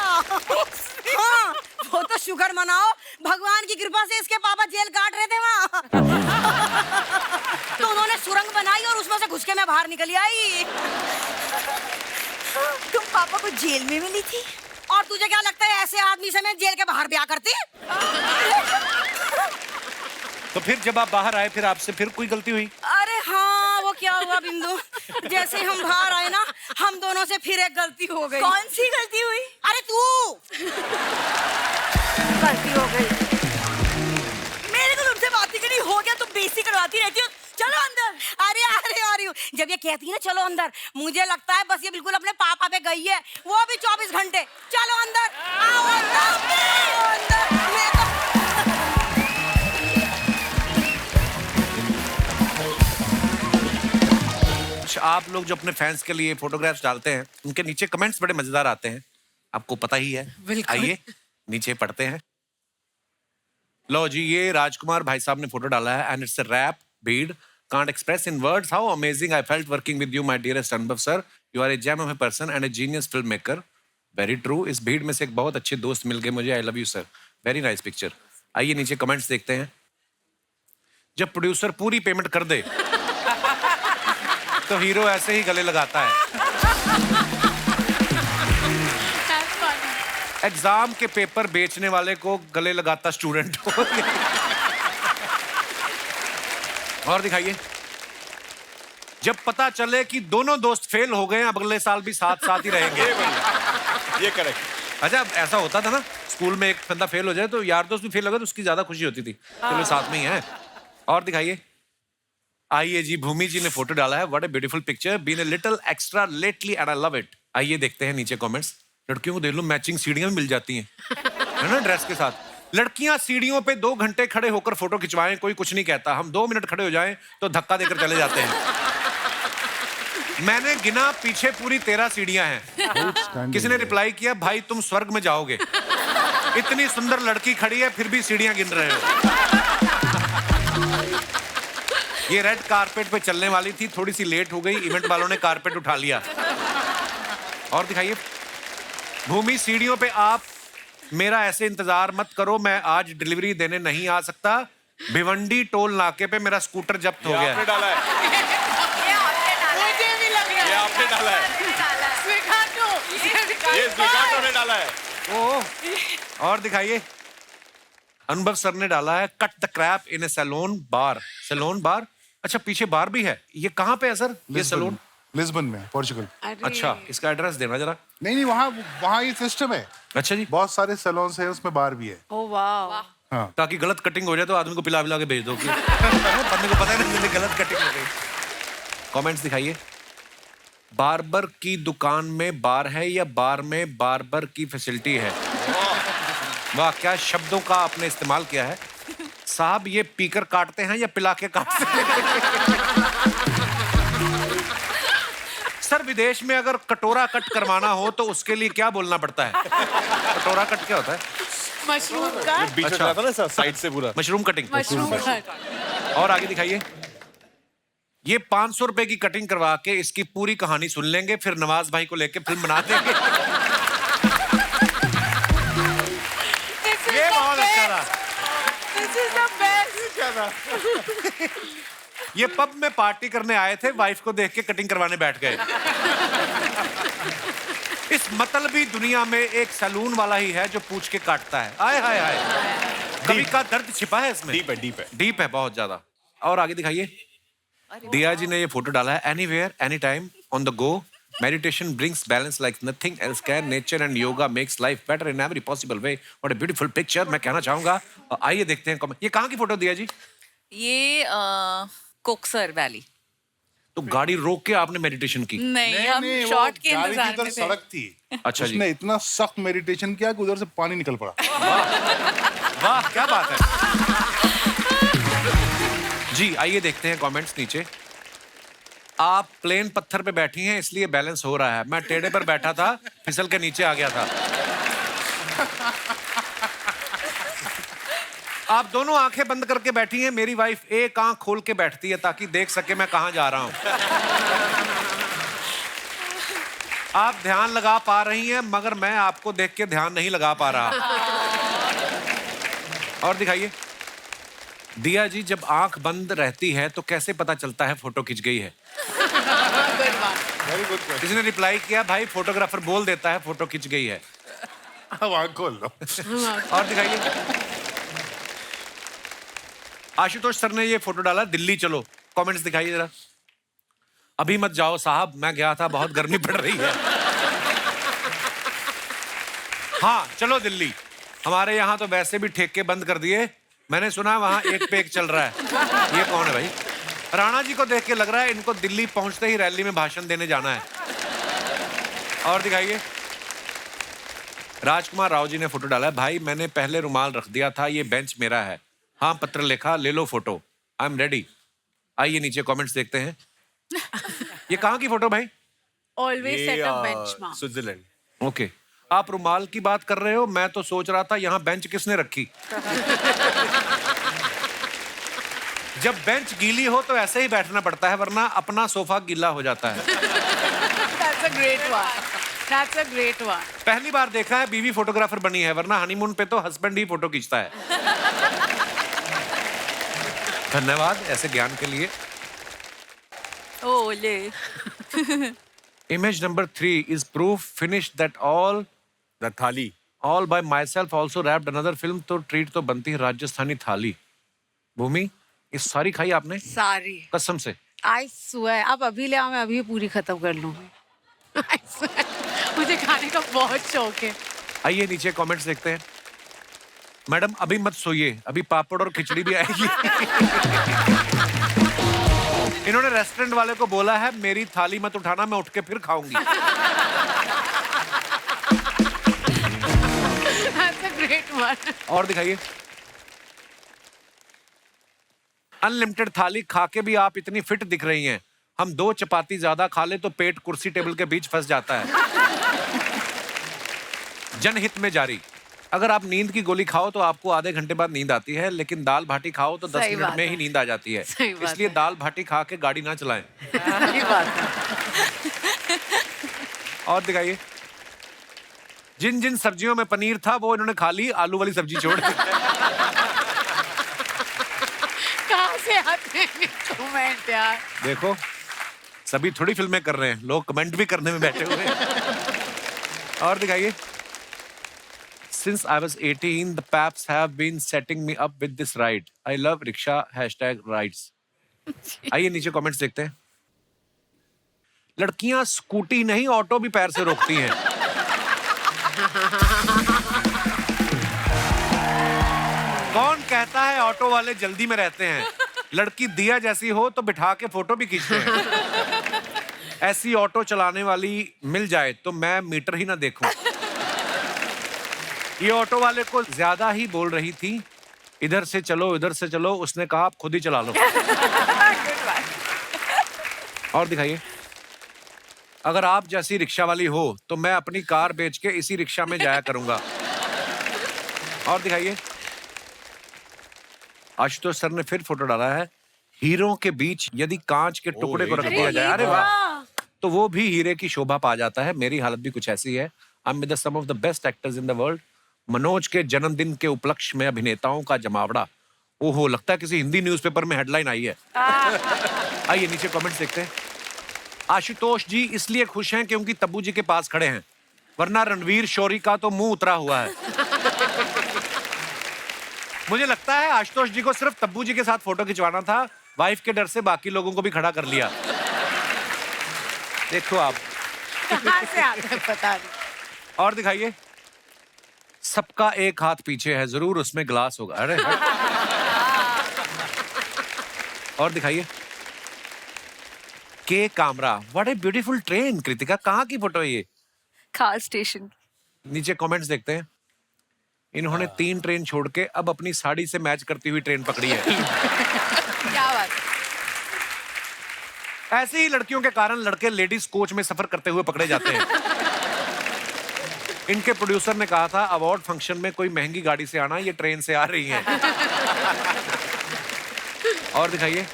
हाँ, वो तो शुक्र मनाओ, भगवान की कृपा से इसके पापा जेल काट रहे थे वहाँ। तो उन्होंने सुरंग बनाई और उसमें से घुस के मैं बाहर निकली आई। तुम पापा को जेल में मिली थी? और तुझे क्या लगता है ऐसे आदमी से मैं जेल के बाहर ब्याह करती? तो फिर जब आप बाहर आए, फिर आपसे फिर कोई गलती हुई? अरे हाँ, वो क्या हुआ बिंदु, जैसे हम बाहर आए ना, हम दोनों से फिर एक गलती हो गई। कौन सी गलती हुई? अरे तू। गलती हो गई। मेरे को तुमसे बात ही करनी, हो गया तुम बेइज्जती करवाती रहती हो। चलो अंदर। अरे जब ये कहती है ना चलो अंदर, मुझे लगता है बस ये बिल्कुल अपने पापा पे गई है, वो भी 24 घंटे। चलो अंदर, आओ अंदर। मैं तो आप लोग जो अपने फैंस के लिए फोटोग्राफ्स डालते हैं, उनके नीचे कमेंट्स बड़े मजेदार आते हैं, आपको पता ही है। बिल्कुल। आइए नीचे पढ़ते हैं। लो जी, ये राजकुमार भाई साहब ने फोटो डाला है एंड इट्स अ रैप बीड. Can't express in words how amazing I felt working with you, my dearest Anubhav sir. You are a gem of a person and a genius filmmaker. Very true. इस भीड़ में से एक बहुत अच्छे दोस्त मिल गए मुझे. I love you sir. Very nice picture. आइए नीचे कमेंट्स देखते हैं. जब प्रोड्यूसर पूरी पेमेंट कर दे तो हीरो ऐसे ही गले लगाता है. एग्जाम के पेपर बेचने वाले को गले लगाता स्टूडेंट. और दिखाइए. जब पता चले कि दोनों दोस्त फेल हो गए, अब अगले साल भी साथ साथ ही रहेंगे. ये करेक्ट. अच्छा, ऐसा होता था ना स्कूल में, एक बंदा फेल हो जाए तो यार दोस्त भी फेल हो गए तो उसकी ज्यादा खुशी होती थी. चलो साथ में ही है. और दिखाइए. आइए जी, भूमि जी ने फोटो डाला है. What a beautiful picture. Been a little extra lately and I love it. आइए देखते हैं नीचे कमेंट्स. लड़कियों को देख लो, मैचिंग सीढ़ियां भी मिल जाती हैं है ना ड्रेस के साथ. लड़कियां सीढ़ियों पे 2 घंटे खड़े होकर फोटो खिंचवाएं, कोई कुछ नहीं कहता. हम 2 मिनट खड़े हो जाएं तो धक्का देकर चले जाते हैं. मैंने गिना, पीछे पूरी 13 सीढ़ियां हैं. किसी ने रिप्लाई किया, भाई तुम स्वर्ग में जाओगे. इतनी सुंदर लड़की खड़ी है फिर भी सीढ़ियां गिन रहे हो. ये रेड कारपेट पे चलने वाली थी, थोड़ी सी लेट हो गई. इवेंट वालों ने कारपेट उठा लिया. और दिखाइए. भूमि, सीढ़ियों पे आप मेरा ऐसे इंतजार मत करो, मैं आज डिलीवरी देने नहीं आ सकता. भिवंडी टोल नाके पे मेरा स्कूटर जब्त हो गया है. आपने डाला है. मुझे भी लग रहा है. ये आपने डाला है. ये स्वीकार्तो ने डाला है. ओह. और दिखाइए. अनुभव सर ने डाला है, cut the crap in a saloon bar. Saloon bar. अच्छा, पीछे बार भी है. ये कहाँ पे है सर ये सैलून? लिस्बन में, पोर्चुगल. अच्छा, इसका एड्रेस देना जरा. नहीं, वहाँ ये सिस्टम है. अच्छा जी. बहुत सारे सैलून्स हैं, उसमें बार भी है. ओह वाह. हाँ. ताकि गलत कटिंग हो जाए तो आदमी को पिला पिला के भेज दो. बंदे को पता ही नहीं गलत कटिंग हो गई. कमेंट्स दिखाइए. बार्बर की दुकान में बार है या बार में बार्बर की फैसिलिटी है? वाह, क्या शब्दों का आपने इस्तेमाल किया है. साहब, ये पीकर काटते हैं या पिला के काटते हैं? सर, विदेश में अगर कटोरा कट करवाना हो तो उसके लिए क्या बोलना पड़ता है? कटोरा कट क्या होता है? मशरूम का. बीच में जाता ना सर, साइड से पूरा. Mushroom cutting. मशरूम का. और आगे दिखाइए. ये 500 रुपए की कटिंग करवा के इसकी पूरी कहानी सुन लेंगे, फिर नवाज भाई को लेके फिल्म बना देंगे. ये बहुत अच्छा था. This is the best. ये पब में पार्टी करने आए थे, वाइफ को देख के कटिंग करवाने बैठ गए. इस मतलबी दुनिया में एक सैलून वाला ही है जो पूछ के काटता है. आय हाय हाय. कभी का दर्द छिपा है इसमें. डीप है, डीप है. डीप है बहुत ज्यादा. और आगे दिखाइए. दिया जी ने ये फोटो डाला है. Anywhere any time on the go. Meditation brings balance like nothing else can. Nature and yoga makes life better in every possible way. What a beautiful picture. मैं कहना चाहूंगा. आइए देखते हैं कमेंट. ये कहाँ की फोटो दिया जी? ये कोकसर वैली. तो गाड़ी रोक के आपने मेडिटेशन की? नहीं, हम शॉट के इंतजार में थे. सड़क थी. अच्छा जी. उसने इतना सख्त मेडिटेशन किया कि उधर से पानी निकल पड़ा. वाह, क्या बात है. जी, आइए देखते हैं कमेंट्स नीचे. आप प्लेन पत्थर पे बैठी हैं इसलिए बैलेंस हो रहा है. मैं टेढ़े पर बैठा था, फिसल के नीचे आ गया था. आप दोनों आंखें बंद करके बैठी हैं. मेरी वाइफ एक आंख खोल के बैठती है ताकि देख सके मैं कहां जा रहा हूं. आप ध्यान लगा पा रही हैं मगर मैं आपको देख के ध्यान नहीं लगा पा रहा. और दिखाइए. दिया जी, जब आंख बंद रहती है तो कैसे पता चलता है फोटो खिंच गई है? Very good question. किसी ने रिप्लाई किया, भाई फोटोग्राफर बोल देता है फोटो खिंच गई है. अब आंख खोल लो. और दिखाइए. आशुतोष सर ने ये फोटो डाला, दिल्ली चलो. कमेंट्स दिखाइए जरा. अभी मत जाओ साहब, मैं गया था, बहुत गर्मी पड़ रही है. हाँ, चलो दिल्ली. हमारे यहाँ तो वैसे भी ठेके बंद कर दिए. मैंने सुना वहां एक पे एक चल रहा है. ये कौन है भाई? राणा जी को देख के लग रहा है इनको दिल्ली पहुंचते ही रैली में भाषण देने जाना है. और दिखाइए. राजकुमार राव जी ने फोटो डाला है. भाई, मैंने पहले रुमाल रख दिया था, ये बेंच मेरा है. हाँ, पत्र लिखा, ले लो फोटो. I am ready. आइए नीचे कमेंट्स देखते हैं. ये कहाँ की फोटो भाई? Always set a benchmark. Switzerland. Okay. आप रुमाल की बात कर रहे हो, मैं तो सोच रहा था यहाँ बेंच किसने रखी। जब बेंच गीली हो तो ऐसे ही बैठना पड़ता है, वरना अपना सोफा गीला हो जाता है। That's a great one. That's a great one. पहली बार देखा है बीवी फोटोग्राफर बनी है, वरना हनीमून पे तो हस्बैंड ही फोटो खींचता है। धन्यवाद ऐसे ज्ञान के लिए। ओले। Image number 3 is proof finished that all the थाली all by myself also wrapped another film, तो ट्रीट तो बनती है राजस्थानी थाली। भूमि, ये सारी खाई आपने? सारी। कसम से? I swear. आप अभी ले आओ, मैं अभी पूरी खत्म कर लूंगी। I swear. मुझे खाने का बहुत शौक है। आइए नीचे कमेंट्स देखते हैं। मैडम अभी मत सोइए, अभी पापड़ और खिचड़ी भी आएगी। इन्होंने रेस्टोरेंट वाले को बोला है मेरी थाली मत उठाना, मैं उठ के फिर खाऊंगी। That's a great one. और दिखाइए। अनलिमिटेड थाली खा के भी आप इतनी फिट दिख रही हैं। हम 2 चपाती ज्यादा खा ले तो पेट कुर्सी टेबल के बीच फंस जाता है। जनहित में जारी। अगर आप नींद की गोली खाओ तो आपको आधे घंटे बाद नींद आती है, लेकिन दाल भाटी खाओ तो 10 सही मिनट बात में है। ही नींद आ जाती है। सही बात इसलिए है। दाल भाटी खा के गाड़ी ना चलाएं। सही बात है। और दिखाइए। जिन जिन सब्जियों में पनीर था वो इन्होंने खा ली, आलू वाली सब्जी छोड़ दी। कहाँ से आते हैं कमेंट यार? देखो सभी थोड़ी फिल्में कर रहे हैं, लोग कमेंट भी करने में बैठे हुए हैं। और दिखाइए। Since I was 18, the Paps have been setting me up with this ride. I love rickshaw #rides. आइए नीचे कमेंट्स देखते हैं। लड़कियां स्कूटी नहीं ऑटो भी पैर से रोकती हैं। कौन कहता है ऑटो वाले जल्दी में रहते हैं? लड़की दिया जैसी हो तो बिठा के फोटो भी खींचते हैं। ऐसी ऑटो चलाने वाली मिल जाए तो मैं मीटर ही ना देखूं। ये ऑटो वाले को ज्यादा ही बोल रही थी, इधर से चलो इधर से चलो, उसने कहा आप खुद ही चला लो। और दिखाइए। अगर आप जैसी रिक्शा वाली हो तो मैं अपनी कार बेच के इसी रिक्शा में जाया करूंगा। और दिखाइए। आशुतोष सर ने फिर फोटो डाला है। हीरों के बीच यदि कांच के टुकड़े को रख दिया जाए, अरे वाह, तो वो भी हीरे की शोभा पा जाता है। मेरी हालत भी कुछ ऐसी है। I am with some of the best actors in the world. Manoj के जन्मदिन के उपलक्ष्य में अभिनेताओं का जमावड़ा। ओहो, लगता है किसी हिंदी न्यूज़पेपर में हेडलाइन आई है। आइए नीचे कमेंट्स देखते हैं। आशुतोष जी इसलिए खुश हैं क्योंकि तब्बू जी के पास खड़े हैं, वरना रणवीर शौरी का तो मुंह उतरा हुआ है। मुझे लगता है आशुतोष जी को सिर्फ तब्बू जी के साथ फोटो खिंचवाना था, वाइफ के डर से बाकी लोगों को भी खड़ा कर लिया। देखो आप। कहाँ से आते हैं पता नहीं। और दिखाइए। सबका एक हाथ पीछे है, जरूर उसमें ग्लास होगा। अरे और दिखाइए। के Kamra, what a beautiful train. Kritika, कहाँ की फोटो है ये? खाल स्टेशन। नीचे कमेंट्स देखते हैं। इन्होंने 3 ट्रेन छोड़ के अब अपनी साड़ी से मैच करती हुई ट्रेन पकड़ी है। क्या बात। ऐसे ही लड़कियों के कारण लड़के लेडीज कोच में सफर करते हुए पकड़े जाते हैं। इनके प्रोड्यूसर ने कहा था अवार्ड फंक्शन में कोई महंगी गाड़ी से आना, ये ट्रेन से आ रही हैं। और दिखाइए।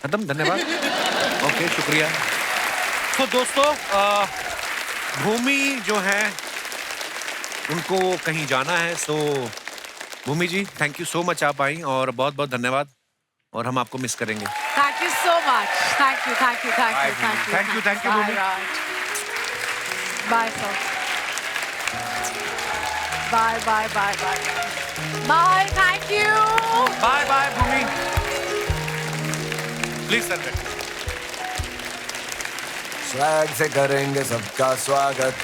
खत्म, धन्यवाद। ओके, शुक्रिया। तो दोस्तों, भूमि जो है उनको कहीं जाना है, सो भूमि जी थैंक यू सो मच, आप आई और बहुत बहुत धन्यवाद, और हम आपको मिस करेंगे। Thank you so much. Thank you, thank you, thank you, thank you. Thank you, thank you, Bye, Bhumi. Raj. Bye, sir. Bye, bye, bye, bye. Bye, thank you. Bye bye Bhumi. Please sir. Swag से करेंगे सबका स्वागत।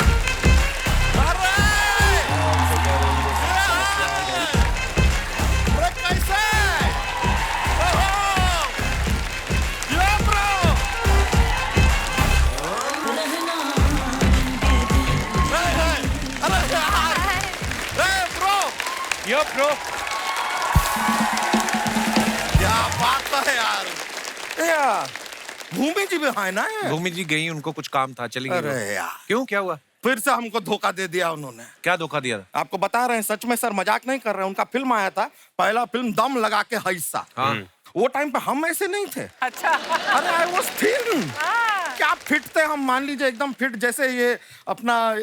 Yo bro. क्या बात है यार। भूमि जी भी है ना। भूमि जी गई, उनको कुछ काम था, चली गई। अरे यार। क्यों, क्या हुआ? फिर से हमको धोखा दे दिया उन्होंने। क्या धोखा दिया था? आपको बता रहे हैं, सच में सर, मजाक नहीं कर रहे हैं। उनका फिल्म आया था, पहला फिल्म दम लगा के हिस्सा। वो टाइम पे हम ऐसे नहीं थे। अच्छा। अरे आई वाज थिन, क्या फिट थे हम, मान लीजिए एकदम फिट, जैसे ये अपना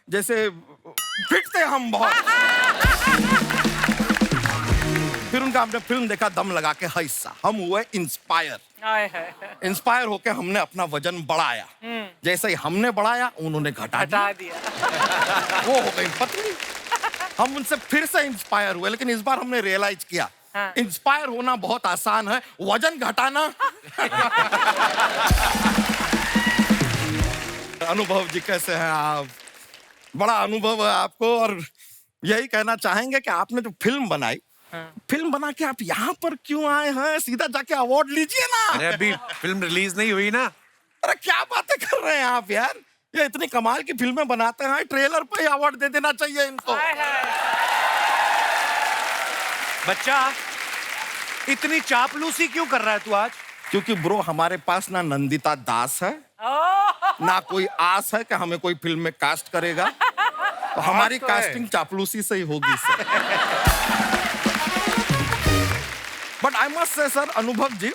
जैसे फिट थे हम बहुत। फिर उनका हमने फिल्म देखा दम लगा के हिस्सा, हम हुए इंस्पायर। इंस्पायर होके हमने अपना वजन बढ़ाया। जैसे ही हमने बढ़ाया उन्होंने घटा दिया। वो हो गई पतली। हम उनसे फिर से इंस्पायर हुए, लेकिन इस बार हमने रियलाइज किया इंस्पायर होना बहुत आसान है, वजन घटाना। अनुभव जी कैसे हैं आप? बड़ा अनुभव है आपको, और यही कहना चाहेंगे कि आपने जो फिल्म बनाई, फिल्म बना के आप यहाँ पर क्यों आए हैं? सीधा जाके अवार्ड लीजिए ना। अरे अभी फिल्म रिलीज नहीं हुई ना। अरे क्या बातें कर रहे हैं आप यार, ये इतनी कमाल की फिल्में बनाते हैं, ट्रेलर पे ही अवार्ड दे देना चाहिए इनको। बच्चा इतनी चापलूसी क्यों कर रहा है तू आज? क्योंकि ब्रो हमारे पास ना नंदिता दास है, ना कोई आस है कि हमें कोई फिल्म में कास्ट करेगा, तो हमारी कास्टिंग चापलूसी से ही होगी sir. But I must say sir, अनुभव जी,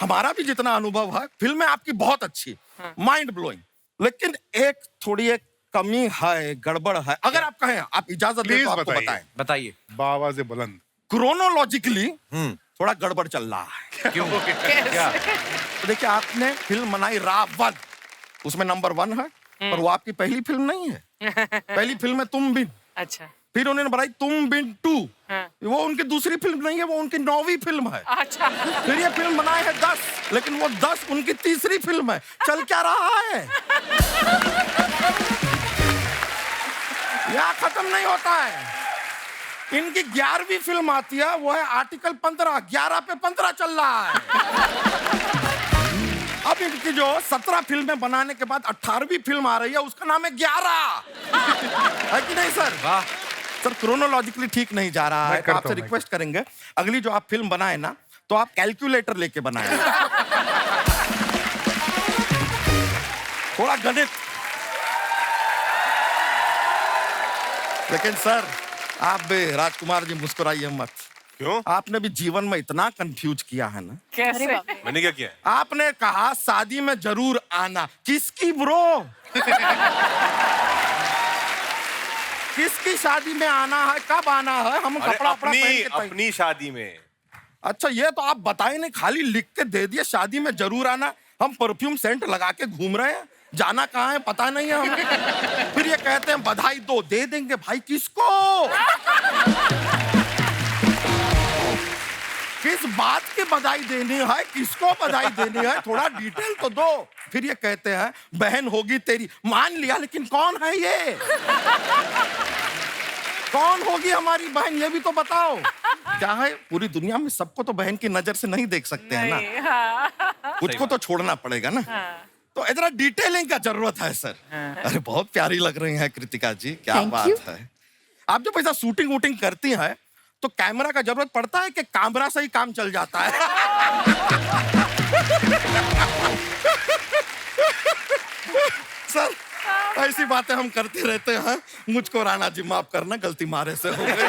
हमारा भी जितना अनुभव है, फिल्में आपकी बहुत अच्छी, माइंड ब्लोइंग, लेकिन एक थोड़ी एक कमी है, गड़बड़ है। अगर आप कहें, आप इजाजत दें तो आपको बताएं। बताइए। बावाज़ बुलंद। क्रोनोलॉजिकली थोड़ा गड़बड़ चल रहा है। क्यों? क्या? तो देखिए, आपने फिल्म बनाई रावण, उसमें नंबर 1 है, पर वो आपकी पहली फिल्म नहीं है। पहली फिल्म है तुम बिन। अच्छा। फिर उन्होंने बनाई तुम बिन 2, वो उनकी दूसरी फिल्म नहीं है, वो उनकी 9वीं फिल्म है। अच्छा। फिर ये फिल्म बनाई है 10, लेकिन वो 10 उनकी तीसरी फिल्म है। चल क्या रहा है? यहाँ खत्म नहीं होता है। इनकी 11वीं फिल्म आती है, वो है आर्टिकल 15, 11 पे 15 चल रहा है। अब इनकी जो 17 फिल्में बनाने के बाद 18वीं फिल्म आ रही है, उसका नाम है 11। है कि नहीं सर? वाह सर, क्रोनोलॉजिकली ठीक नहीं जा रहा है, तो आपसे रिक्वेस्ट करेंगे, अगली जो आप फिल्म बनाए ना, तो आप कैलकुलेटर लेके बनाए। थोड़ा गणित। लेकिन सर, आप भी राजकुमार जी मुस्कुराइए मत। क्यों? आपने भी जीवन में इतना कंफ्यूज किया है ना। कैसे? मैंने क्या किया? आपने कहा शादी में जरूर आना। किसकी ब्रो? किसकी शादी में आना है? कब आना है? हम कपड़ा अपनी शादी में। अच्छा, ये तो आप बताए नहीं, खाली लिख के दे दिए शादी में जरूर आना। हम परफ्यूम सेंट लगा के घूम रहे हैं, जाना कहाँ है पता नहीं है हमें। फिर ये कहते हैं बधाई दो, दे देंगे भाई। किसको? किस बात की बधाई देनी है? किसको बधाई देनी है? थोड़ा डिटेल तो दो। फिर ये कहते हैं बहन होगी तेरी। मान लिया, लेकिन कौन है ये? कौन होगी हमारी बहन, ये भी तो बताओ। क्या है, पूरी दुनिया में सबको तो बहन की नजर से नहीं देख सकते हैं ना, कुछ को तो छोड़ना पड़ेगा ना। तो इतना डिटेलिंग का जरूरत है सर। अरे बहुत प्यारी लग रही हैं कृतिका जी, क्या बात है। आप जब ऐसा शूटिंग वूटिंग करती हैं, तो कैमरा का जरूरत पड़ता है कि कैमरा से ही काम चल जाता है? सर, ऐसी बातें हम करते रहते हैं। मुझको राणा जी माफ करना, गलती मारे से हो गई।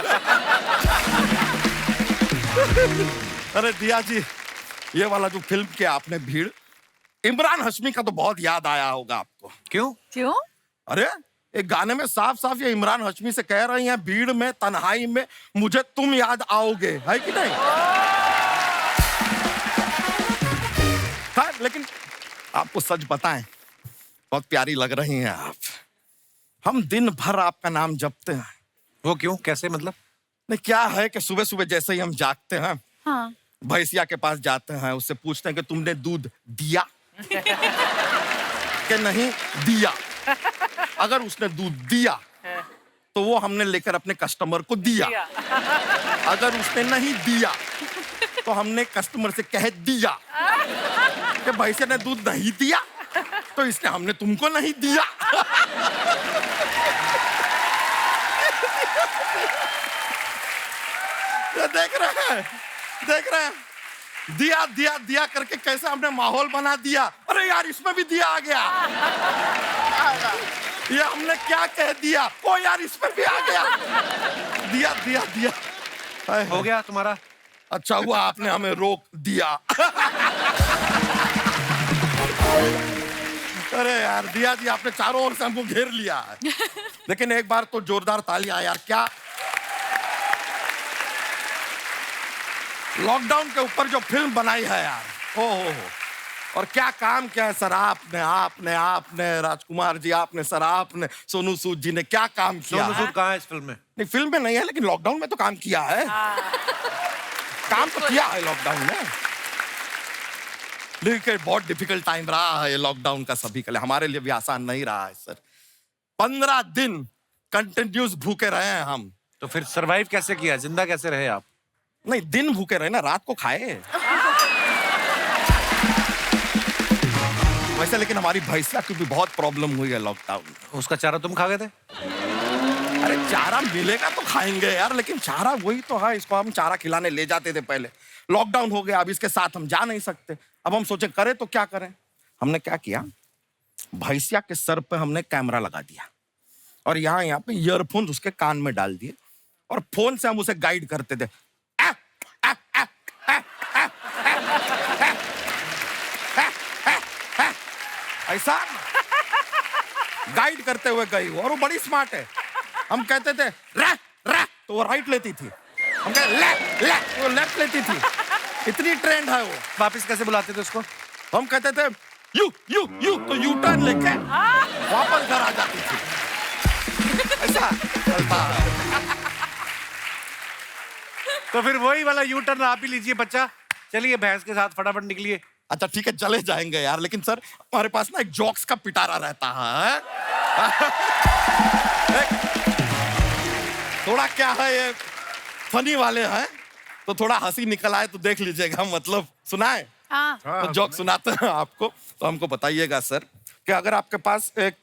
अरे दिया जी, ये वाला जो फिल्म के आपने भीड़, इमरान हाशमी का तो बहुत याद आया होगा आपको। क्यों? क्यों? अरे एक गाने में साफ साफ ये इमरान हाशमी से कह रही हैं, भीड़ में तन्हाई में मुझे तुम याद आओगे, है कि नहीं? हाँ, लेकिन आपको सच बताएं, बहुत प्यारी लग रही हैं आप। हम दिन भर आपका नाम जपते हैं। वो क्यों? कैसे मतलब? नहीं, क्या है कि सुबह सुबह जैसे ही हम जागते हैं, हाँ। भैंसिया के पास जाते हैं, उससे पूछते हैं कि तुमने दूध दिया कि नहीं दिया। अगर उसने दूध दिया तो वो हमने लेकर अपने कस्टमर को दिया। अगर उसने नहीं दिया तो हमने कस्टमर से कह दिया कि भैंसिया ने दूध नहीं दिया, तो इसने हमने तुमको नहीं दिया। ये देख रहे हैं, दिया दिया दिया करके कैसे हमने माहौल बना दिया। अरे यार, इसमें भी दिया आ गया। ये हमने क्या कह दिया? ओ यार इसमें भी आ गया। दिया दिया दिया। हाय, हो गया तुम्हारा? अच्छा हुआ आपने हमें रोक दिया। अरे यार दिया जी, आपने चारों ओर से हमको घेर लिया है। लेकिन एक बार तो जोरदार तालियां यार। क्या लॉकडाउन के ऊपर जो फिल्म बनाई है यार, ओ हो। और क्या काम किया है सर आपने राजकुमार जी, आपने सर आपने सोनू सूद जी ने क्या काम किया। सोनू सूद कहाँ है इस फिल्म में? नहीं फिल्म में नहीं है, लेकिन लॉकडाउन में तो काम किया है। काम तो किया है लॉकडाउन में। लेकिन बहुत डिफिकल्ट टाइम रहा है ये लॉकडाउन का सभी के लिए, हमारे लिए भी आसान नहीं रहा है सर। 15 दिन कंटिन्यूस भूखे रहे हैं हम। तो फिर सरवाइव कैसे किया, जिंदा कैसे रहे आप? नहीं दिन भूखे रहे ना, रात को खाए। वैसे लेकिन हमारी भैंसिया की भी बहुत प्रॉब्लम हुई है लॉकडाउन में। उसका चारा तुम खा गए थे? अरे चारा मिलेगा तो खाएंगे यार, लेकिन चारा वही तो है, इसको हम चारा खिलाने ले जाते थे पहले। लॉकडाउन हो गया, अब इसके साथ हम जा नहीं सकते। अब हम सोचे करें तो क्या करें। हमने क्या किया, भैंसिया के सर पे हमने कैमरा लगा दिया और यहाँ पे ईयरफोन उसके कान में डाल दिए और फोन से हम उसे गाइड करते थे। ऐसा गाइड करते हुए गई और वो बड़ी स्मार्ट है। हम कहते थे रै रै तो वो राइट लेती थी, हम कहते ले ले वो लेफ्ट लेती थी। इतनी ट्रेंड है वो। वापस कैसे बुलाते थे उसको? हम कहते थे यू यू यू तो यू टर्न लेके वापस घर आ जाती थी। ऐसा चलता है। तो फिर वही वाला यू टर्न आप ही लीजिए बच्चा, चलिए भैंस के साथ फटाफट निकलिए। अच्छा ठीक है चले जाएंगे यार, लेकिन सर हमारे पास ना एक जोक्स का पिटारा रहता है। थोड़ा क्या है ये फनी वाले हैं, तो थोड़ा हंसी निकल आए तो देख लीजिएगा, मतलब सुनाए। हाँ। तो जोक सुनाते हैं आपको, तो हमको बताइएगा सर कि अगर आपके पास एक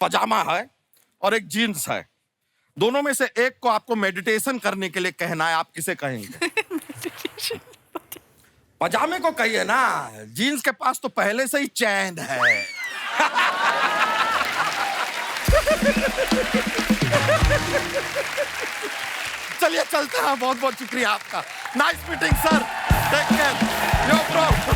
पजामा है और एक जीन्स है, दोनों में से एक को आपको मेडिटेशन करने के लिए कहना है, आप किसे कहेंगे? पजामे को कहिए ना, जीन्स के पास तो पहले से ही चैन है। चलिए चलते हैं, बहुत बहुत शुक्रिया आपका। Nice meeting sir, take care, yo bro.